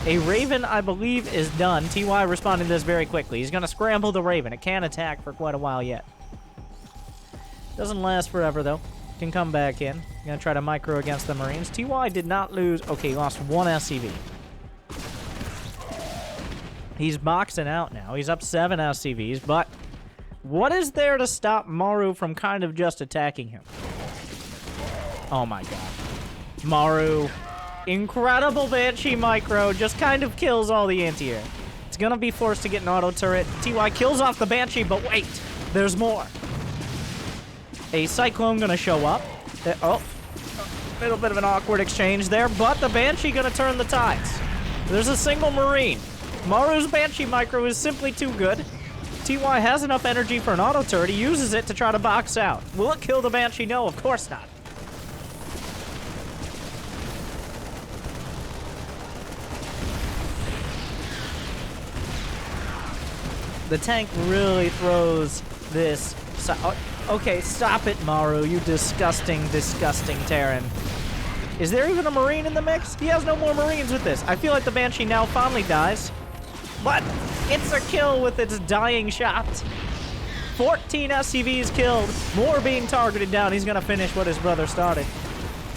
A Raven, I believe, is done. TY responding to this very quickly. He's going to scramble the Raven. It can't attack for quite a while yet. Doesn't last forever, though. Can come back in. Going to try to micro against the Marines. TY did not lose... okay, he lost 1 SCV. He's boxing out now. He's up 7 SCVs, but what is there to stop Maru from kind of just attacking him? Oh my god. Maru... incredible Banshee micro, just kind of kills all the anti-air. It's gonna be forced to get an auto turret. TY kills off the Banshee, but wait, there's more. A Cyclone gonna show up. Oh, a little bit of an awkward exchange there, but the Banshee gonna turn the tides. There's a single Marine. Maru's Banshee micro is simply too good. TY has enough energy for an auto turret. He uses it to try to box out. Will it kill the Banshee? No, of course not. The tank really throws this... okay, stop it, Maru, you disgusting, disgusting Terran. Is there even a Marine in the mix? He has no more Marines with this. I feel like the Banshee now finally dies. But it's a kill with its dying shot. 14 SCVs killed. More being targeted down. He's going to finish what his brother started.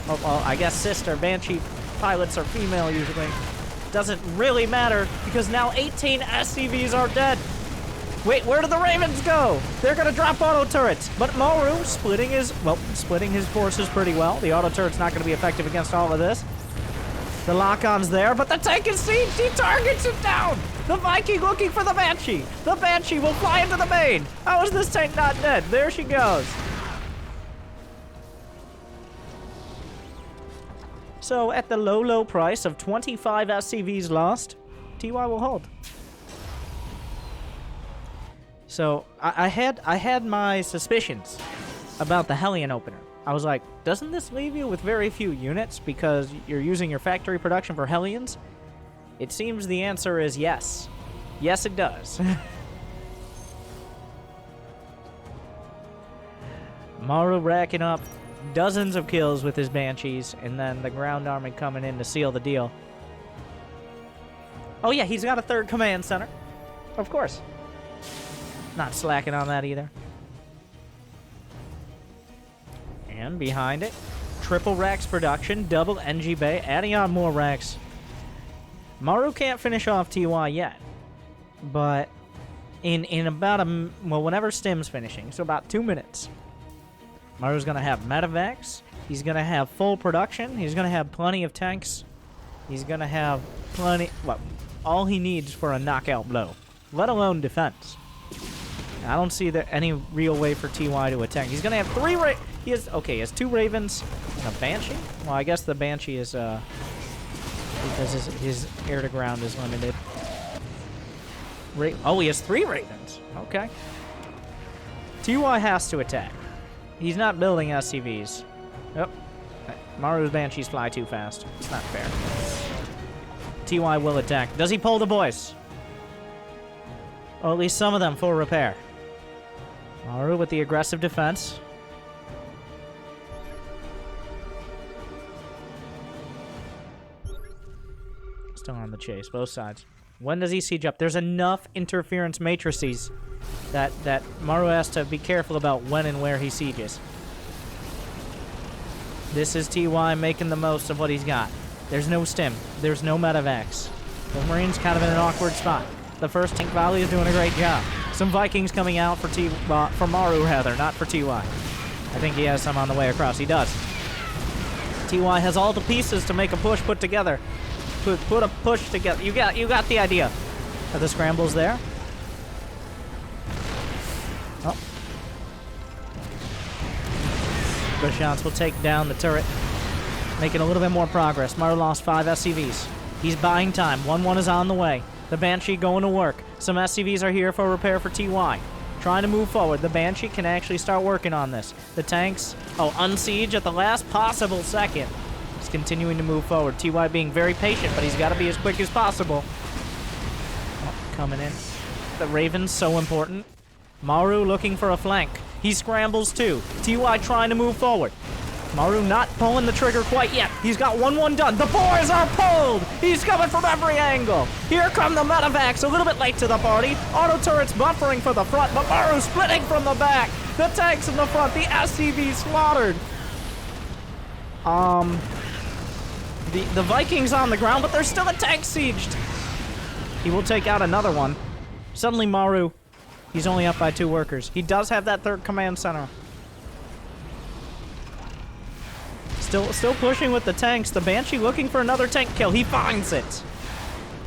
Oh, well, I guess sister. Banshee pilots are female usually. Doesn't really matter because now 18 SCVs are dead. Wait, where do the Ravens go? They're gonna drop auto turrets. But Maru splitting his forces pretty well. The auto turret's not gonna be effective against all of this. The lock-on's there, but the tank is sieged. He targets it down. The Viking looking for the Banshee. The Banshee will fly into the main. How is this tank not dead? There she goes. So at the low, low price of 25 SCVs lost, TY will hold. So I had my suspicions about the Hellion opener. I was like, doesn't this leave you with very few units because you're using your factory production for Hellions? It seems the answer is yes. Yes, it does. Maru racking up dozens of kills with his Banshees, and then the ground army coming in to seal the deal. Oh yeah, he's got a 3rd command center. Of course. Not slacking on that either. And behind it, triple racks production, double NG Bay, adding on more racks. Maru can't finish off TY yet, but in about whenever Stim's finishing, so about 2 minutes, Maru's gonna have medevacs. He's gonna have full production. He's gonna have plenty of tanks. He's gonna have plenty. Well, all he needs for a knockout blow, let alone defense. I don't see any real way for TY to attack. He's gonna have 3 he has 2 Ravens and a Banshee. Well, I guess the Banshee is because his air to ground is limited. Oh, he has 3 Ravens. Okay. TY has to attack. He's not building SCVs. Oh, Maru's Banshees fly too fast. It's not fair. TY will attack. Does he pull the boys? Or at least some of them for repair. Maru with the aggressive defense. Still on the chase, both sides. When does he siege up? There's enough interference matrices that Maru has to be careful about when and where he sieges. This is TY making the most of what he's got. There's no stim. There's no medevacs. The Marine's kind of in an awkward spot. The first tank volley is doing a great job. Some Vikings coming out for Maru, rather, not for TY. I think he has some on the way across. He does. TY has all the pieces to make a push put together. Put a push together. You got the idea. Are the scrambles there? Oh. The shots will take down the turret. Making a little bit more progress. Maru lost 5 SCVs. He's buying time. 1-1 is on the way. The Banshee going to work. Some SCVs are here for repair for TY. Trying to move forward. The Banshee can actually start working on this. The tanks, unsiege at the last possible second. He's continuing to move forward. TY being very patient, but he's got to be as quick as possible. Oh, coming in. The Raven's so important. Maru looking for a flank. He scrambles too. TY trying to move forward. Maru not pulling the trigger quite yet. He's got 1-1 done. The boys are pulled! He's coming from every angle. Here come the medevacs, a little bit late to the party. Auto turrets buffering for the front, but Maru splitting from the back. The tanks in the front, the SCV slaughtered. The Vikings on the ground, but there's still a tank sieged. He will take out another one. Suddenly Maru, he's only up by 2 workers. He does have that 3rd command center. Still pushing with the tanks. The Banshee looking for another tank kill. He finds it.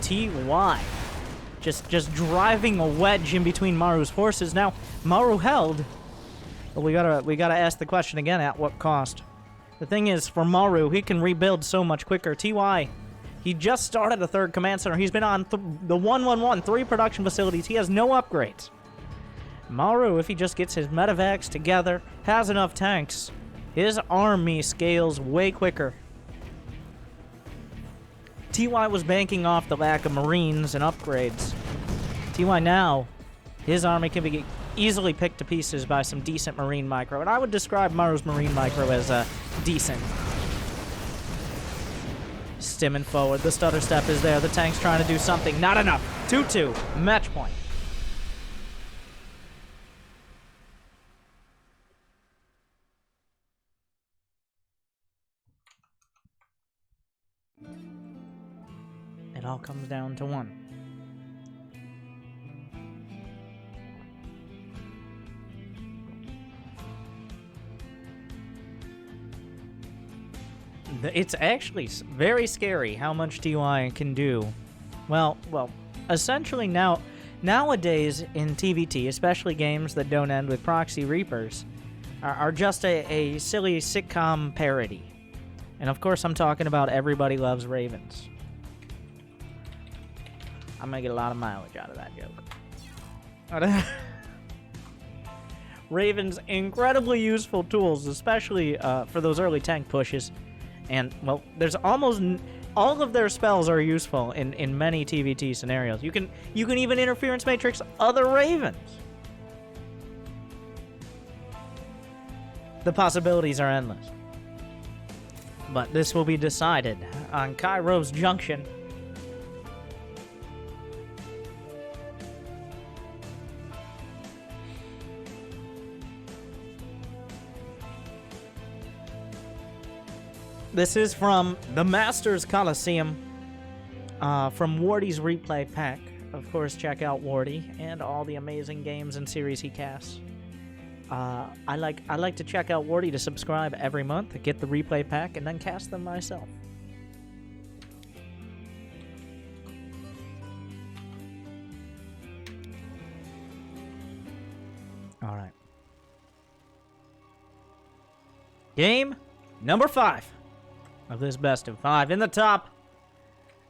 TY. Just driving a wedge in between Maru's forces. Now, Maru held. But we gotta ask the question again, at what cost? The thing is, for Maru, he can rebuild so much quicker. TY, he just started a 3rd command center. He's been on the 111, 3 production facilities. He has no upgrades. Maru, if he just gets his medevacs together, has enough tanks, his army scales way quicker. TY was banking off the lack of Marines and upgrades. TY now, his army can be easily picked to pieces by some decent Marine micro. And I would describe Maru's Marine micro as decent. Stimming forward. The stutter step is there. The tank's trying to do something. Not enough. 2-2. Match point. It all comes down to 1. It's actually very scary how much TY can do. Well, essentially nowadays in TVT, especially games that don't end with proxy reapers, are just a silly sitcom parody. And of course I'm talking about Everybody Loves Ravens. I'm gonna get a lot of mileage out of that joke. Ravens, incredibly useful tools, especially for those early tank pushes. And, well, there's almost all of their spells are useful in many TVT scenarios. You can even interference matrix other Ravens. The possibilities are endless. But this will be decided on Kairos Junction. This is from the Masters Coliseum, from Wardy's replay pack. Of course, check out Wardy and all the amazing games and series he casts. I like to check out Wardy to subscribe every month, get the replay pack, and then cast them myself. All right. Game number 5 of this best of 5. In the top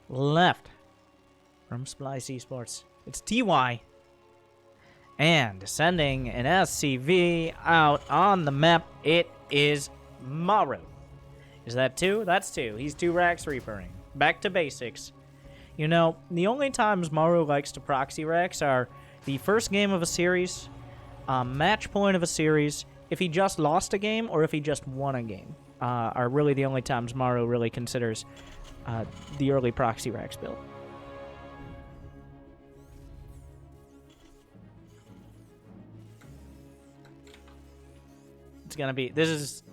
left from Splice Esports, it's TY. And sending an SCV out on the map, it is Maru. Is that 2? That's 2. He's 2 racks reapering. Back to basics. You know, the only times Maru likes to proxy racks are the first game of a series, match point of a series, if he just lost a game, or if he just won a game. are really the only times Maru really considers the early Proxy Rex build. It's gonna be, there's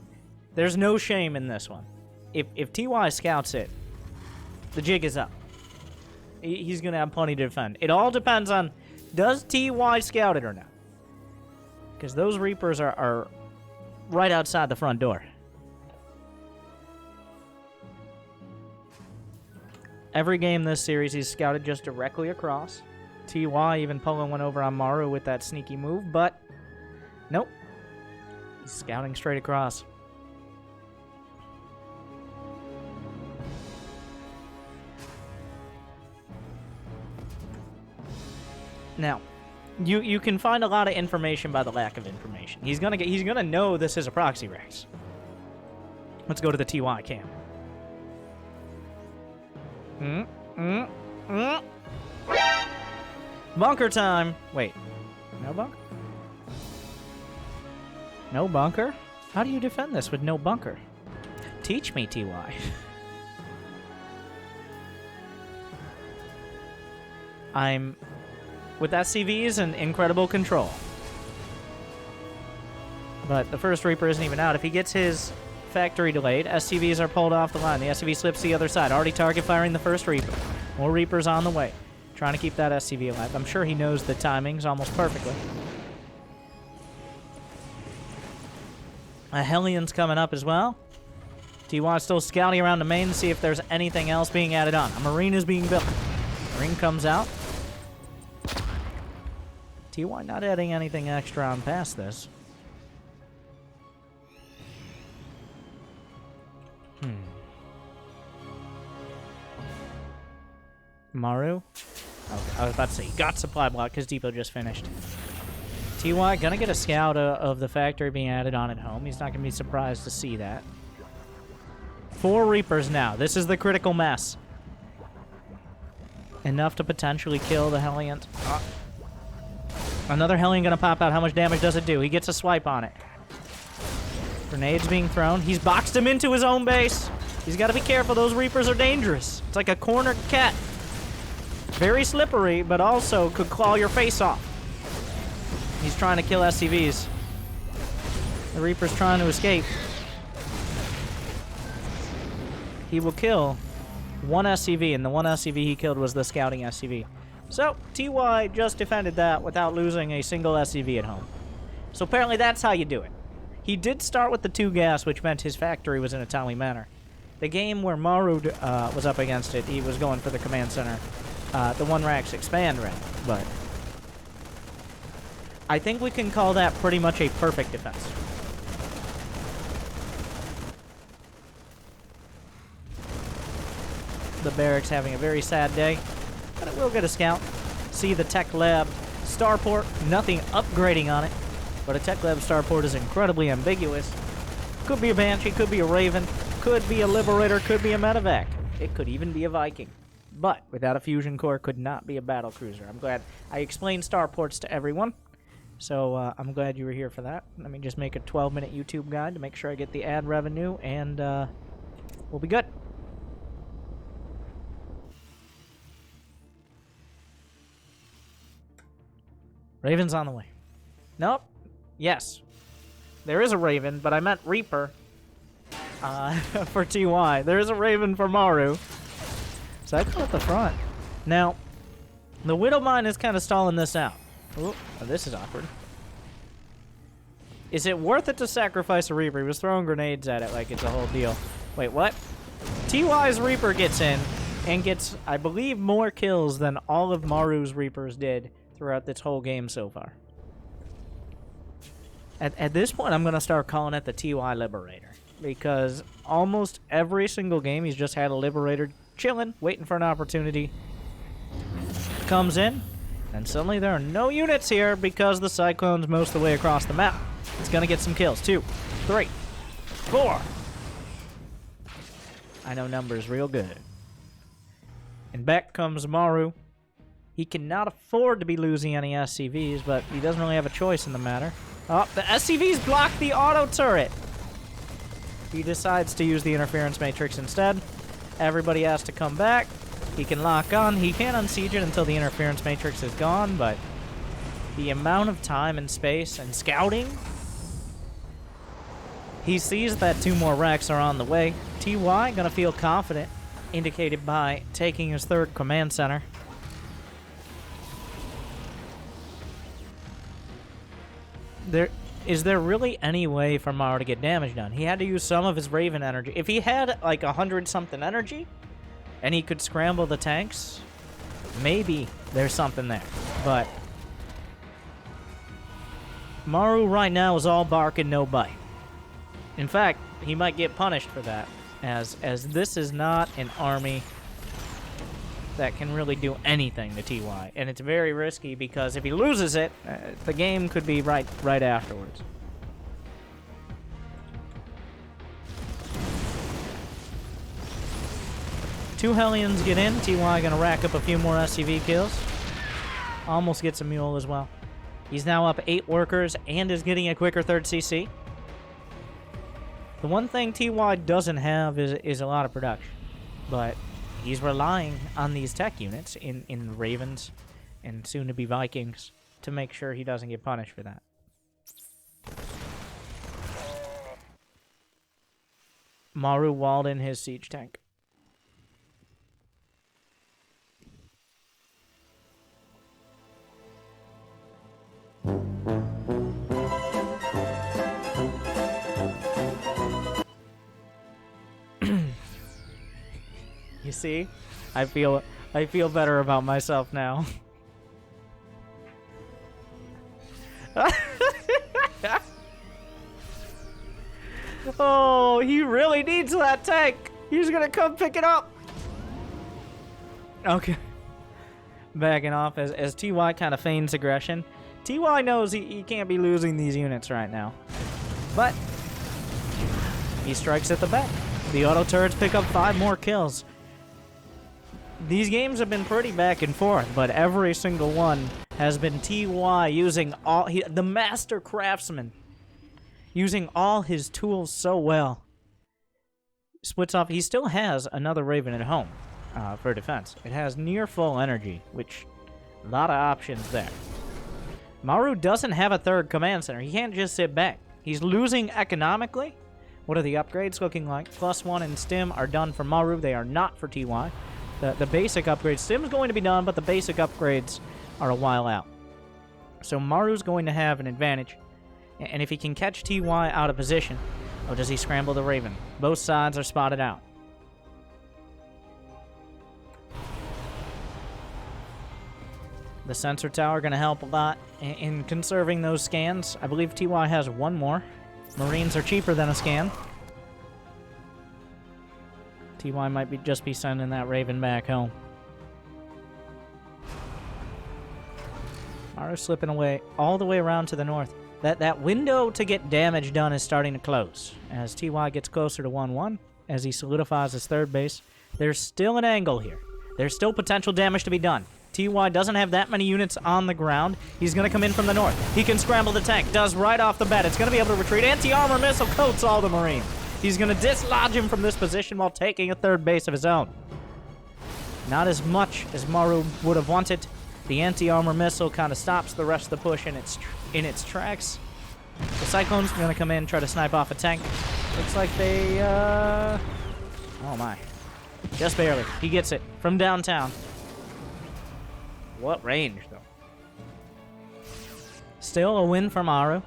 no shame in this one. If TY scouts it, the jig is up. He's gonna have plenty to defend. It all depends on, does TY scout it or not? Because those Reapers are right outside the front door. Every game this series, he's scouted just directly across. TY even pulling one over on Maru with that sneaky move, but nope. He's scouting straight across. Now, you can find a lot of information by the lack of information. He's gonna know this is a Proxy Rex. Let's go to the TY cam. Bunker time. Wait, no bunker? No bunker? How do you defend this with no bunker? Teach me, TY. I'm, with SCVs and incredible control. But the first Reaper isn't even out. If he gets his factory delayed, SCVs are pulled off the line. The SCV slips to the other side. Already target firing the first Reaper. More Reapers on the way. Trying to keep that SCV alive. I'm sure he knows the timings almost perfectly. A Hellions coming up as well. TY still scouting around the main to see if there's anything else being added on. A Marine is being built. Marine comes out. TY not adding anything extra on past this. Maru? Okay, I was about to say, he got supply block because Depot just finished. TY gonna get a scout of the factory being added on at home. He's not gonna be surprised to see that. 4 Reapers now. This is the critical mess. Enough to potentially kill the Hellion. Another Hellion gonna pop out. How much damage does it do? He gets a swipe on it. Grenades being thrown. He's boxed him into his own base. He's got to be careful. Those Reapers are dangerous. It's like a cornered cat. Very slippery, but also could claw your face off. He's trying to kill SCVs. The Reaper's trying to escape. He will kill one SCV, and the one SCV he killed was the scouting SCV. So, TY just defended that without losing a single SCV at home. So apparently that's how you do it. He did start with the 2 gas, which meant his factory was in a timely manner. The game where Maru was up against it, he was going for the command center. The 1 Rax expand round, but I think we can call that pretty much a perfect defense. The barracks having a very sad day, but it will get a scout. See the Tech Lab starport, nothing upgrading on it, but a Tech Lab starport is incredibly ambiguous. Could be a Banshee, could be a Raven, could be a Liberator, could be a Medevac. It could even be a Viking. But without a fusion core, could not be a battle cruiser. I'm glad I explained starports to everyone, so I'm glad you were here for that. Let me just make a 12-minute YouTube guide to make sure I get the ad revenue, and we'll be good. Raven's on the way. Nope. Yes. There is a Raven, but I meant Reaper for TY. There is a Raven for Maru. So I go at the front. Now, the Widowmine is kind of stalling this out. Ooh, oh, this is awkward. Is it worth it to sacrifice a Reaper? He was throwing grenades at it like it's a whole deal. Wait, what? TY's Reaper gets in and gets, I believe, more kills than all of Maru's Reapers did throughout this whole game so far. At this point, I'm going to start calling it the TY Liberator, because almost every single game he's just had a Liberator chilling, waiting for an opportunity. Comes in, and suddenly there are no units here because the Cyclone's most of the way across the map. It's going to get some kills. 2, 3, 4. I know numbers real good. And back comes Maru. He cannot afford to be losing any SCVs, but he doesn't really have a choice in the matter. Oh, the SCVs block the auto turret. He decides to use the interference matrix instead. Everybody has to come back. He can lock on. He can't unsiege it until the interference matrix is gone, but the amount of time and space and scouting, he sees that 2 more wrecks are on the way. TY gonna feel confident, indicated by taking his 3rd command center. Is there really any way for Maru to get damage done? He had to use some of his Raven energy. If he had like 100-something energy and he could scramble the tanks, maybe there's something there. But Maru right now is all bark and no bite. In fact, he might get punished for that, as this is not an army that can really do anything to TY, and it's very risky because if he loses it, the game could be right afterwards. Two Hellions get in. TY gonna rack up a few more SCV kills. Almost gets a mule as well. He's now up 8 workers and is getting a quicker 3rd CC. The one thing TY doesn't have is a lot of production, but he's relying on these tech units in Ravens and soon-to-be Vikings to make sure he doesn't get punished for that. Maru walled in his siege tank. You see? I feel better about myself now. Oh, he really needs that tank. He's gonna come pick it up. Okay. Backing off as TY kind of feigns aggression. TY knows he can't be losing these units right now. But he strikes at the back. The auto turrets pick up 5 more kills. These games have been pretty back and forth, but every single one has been TY using the master craftsman, using all his tools so well. Splits off. He still has another Raven at home for defense. It has near full energy, which a lot of options there. Maru doesn't have a 3rd command center. He can't just sit back. He's losing economically. What are the upgrades looking like? +1 and Stim are done for Maru. They are not for TY. The basic upgrades, Stim's going to be done, but the basic upgrades are a while out. So Maru's going to have an advantage. And if he can catch TY out of position, or does he scramble the Raven? Both sides are spotted out. The sensor tower going to help a lot in conserving those scans. I believe TY has 1 more. Marines are cheaper than a scan. TY might just be sending that Raven back home. Maru's slipping away all the way around to the north. That window to get damage done is starting to close. As TY gets closer to 1-1, as he solidifies his 3rd base, there's still an angle here. There's still potential damage to be done. TY doesn't have that many units on the ground. He's going to come in from the north. He can scramble the tank. Does right off the bat. It's going to be able to retreat. Anti-armor missile coats all the Marines. He's going to dislodge him from this position while taking a 3rd base of his own. Not as much as Maru would have wanted. The anti-armor missile kind of stops the rest of the push in its tracks. The Cyclone's going to come in and try to snipe off a tank. Looks like they, oh my. Just barely. He gets it from downtown. What range, though? Still a win for Maru.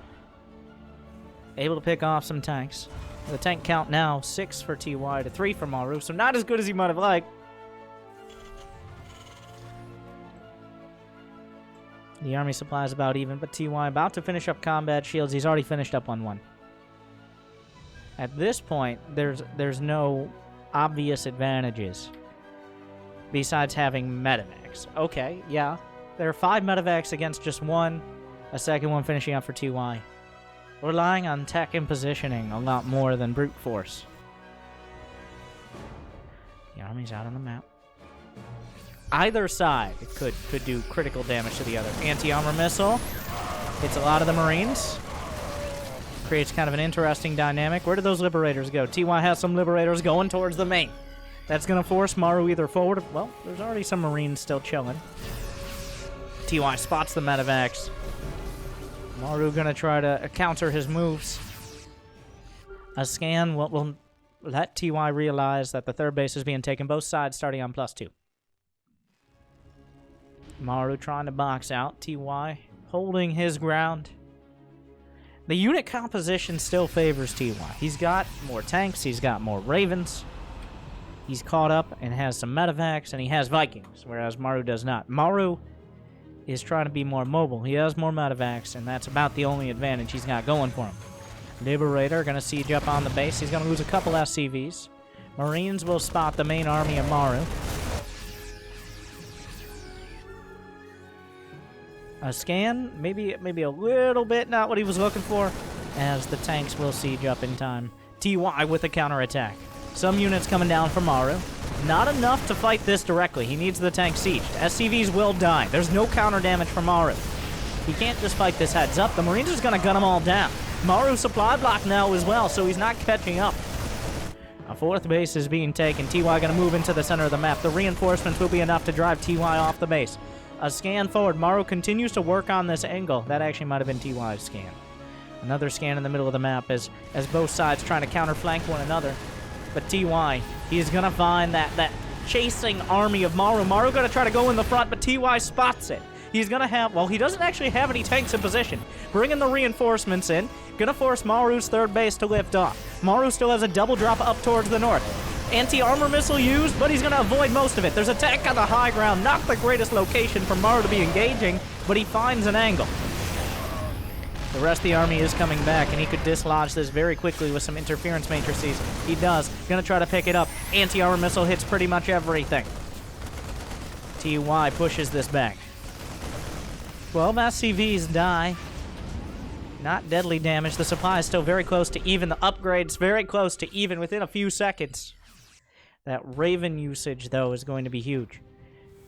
Able to pick off some tanks. The tank count now 6 for TY to 3 for Maru, so not as good as he might have liked. The army supply is about even, but TY about to finish up combat shields. He's already finished up on 1. At this point, there's no obvious advantages besides having medevacs. Okay, yeah. There are 5 medevacs against just 1. A second one finishing up for TY. Relying on tech and positioning a lot more than brute force. The army's out on the map. Either side could do critical damage to the other. Anti-armor missile hits a lot of the Marines. creates kind of an interesting dynamic. Where do those Liberators go? TY has some Liberators going towards the main. That's going to force Maru either forward or... Well, there's already some Marines still chilling. TY spots the Medivacs. Maru going to try to counter his moves. A scan will let TY realize that the third base is being taken. Both sides starting on +2. Maru trying to box out. TY holding his ground. The unit composition still favors TY. He's got more tanks. He's got more Ravens. He's caught up and has some Medivacs, and he has Vikings, whereas Maru does not. Maru is trying to be more mobile. He has more Medivacs, and that's about the only advantage he's got going for him. Liberator going to siege up on the base. He's going to lose a couple SCVs. Marines will spot the main army of Maru. A scan, maybe a little bit not what he was looking for, as the tanks will siege up in time. TY with a counterattack. Some units coming down from Maru. Not enough to fight this directly. He needs the tank sieged. SCVs will die. There's no counter damage from Maru. He can't just fight this heads up. The Marines are just going to gun them all down. Maru supply block now as well, so he's not catching up. A fourth base is being taken. TY going to move into the center of the map. The reinforcements will be enough to drive TY off the base. A scan forward. Maru continues to work on this angle. That actually might have been TY's scan. Another scan in the middle of the map as both sides trying to counterflank one another. But TY, he's going to find that chasing army of Maru. Maru going to try to go in the front, but TY spots it. He's going to have, well, he doesn't actually have any tanks in position. Bringing the reinforcements in, going to force Maru's third base to lift off. Maru still has a double drop up towards the north. Anti-armor missile used, but he's going to avoid most of it. There's a tank on the high ground. Not the greatest location for Maru to be engaging, but he finds an angle. The rest of the army is coming back, and he could dislodge this very quickly with some interference matrices. He does. Gonna try to pick it up. Anti-armor missile hits pretty much everything. TY pushes this back. 12 SCVs die. Not deadly damage. The supply is still very close to even. The upgrade's very close to even within a few seconds. That Raven usage, though, is going to be huge.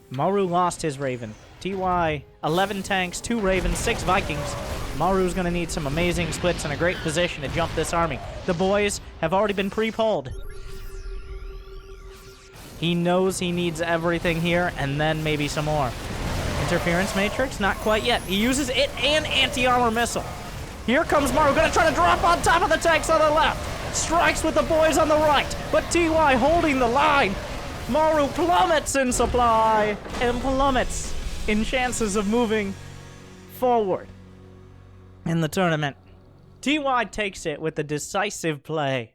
Maru lost his Raven. TY, 11 tanks, 2 Ravens, 6 Vikings. Maru's going to need some amazing splits and a great position to jump this army. The boys have already been pre-pulled. He knows he needs everything here, and then maybe some more. Interference matrix? Not quite yet. He uses it and anti-armor missile. Here comes Maru, going to try to drop on top of the tanks on the left. Strikes with the boys on the right, but TY holding the line. Maru plummets in supply and plummets in chances of moving forward in the tournament. TY takes it with a decisive play.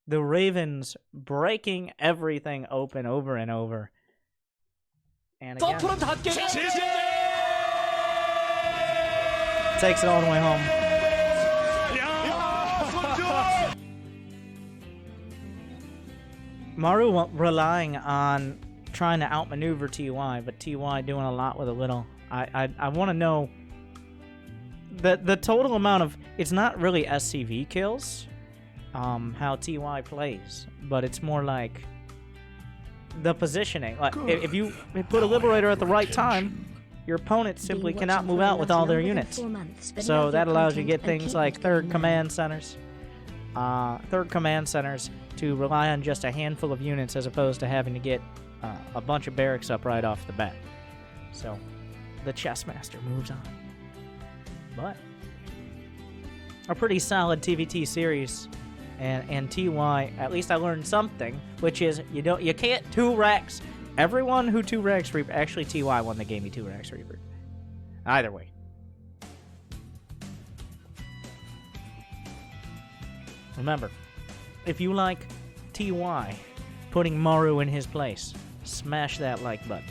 The Ravens breaking everything open over and over. And again, takes it all the way home. Maru relying on trying to outmaneuver TY, but TY doing a lot with a little. I want to know the total amount of... It's not really SCV kills, how TY plays, but it's more like the positioning. Like, if you put a Liberator at the right time, your opponent simply cannot move out with all their units. So that allows you to get things like third command centers to rely on just a handful of units as opposed to having to get a bunch of barracks up right off the bat. So the Chessmaster moves on. But a pretty solid TVT series, and TY, at least I learned something, which is you can't 2-Rex. Everyone who 2-Rex Reaper, actually TY won the game, he 2-Rex Reaper. Either way. Remember, if you like TY putting Maru in his place, smash that like button.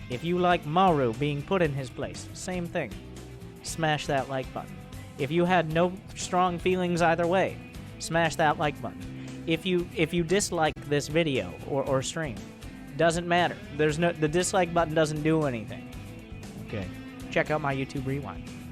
If you like Maru being put in his place, same thing. Smash that like button. If you had no strong feelings either way, smash that like button. If you dislike this video or stream, doesn't matter. The dislike button doesn't do anything. Okay. Check out my YouTube rewind.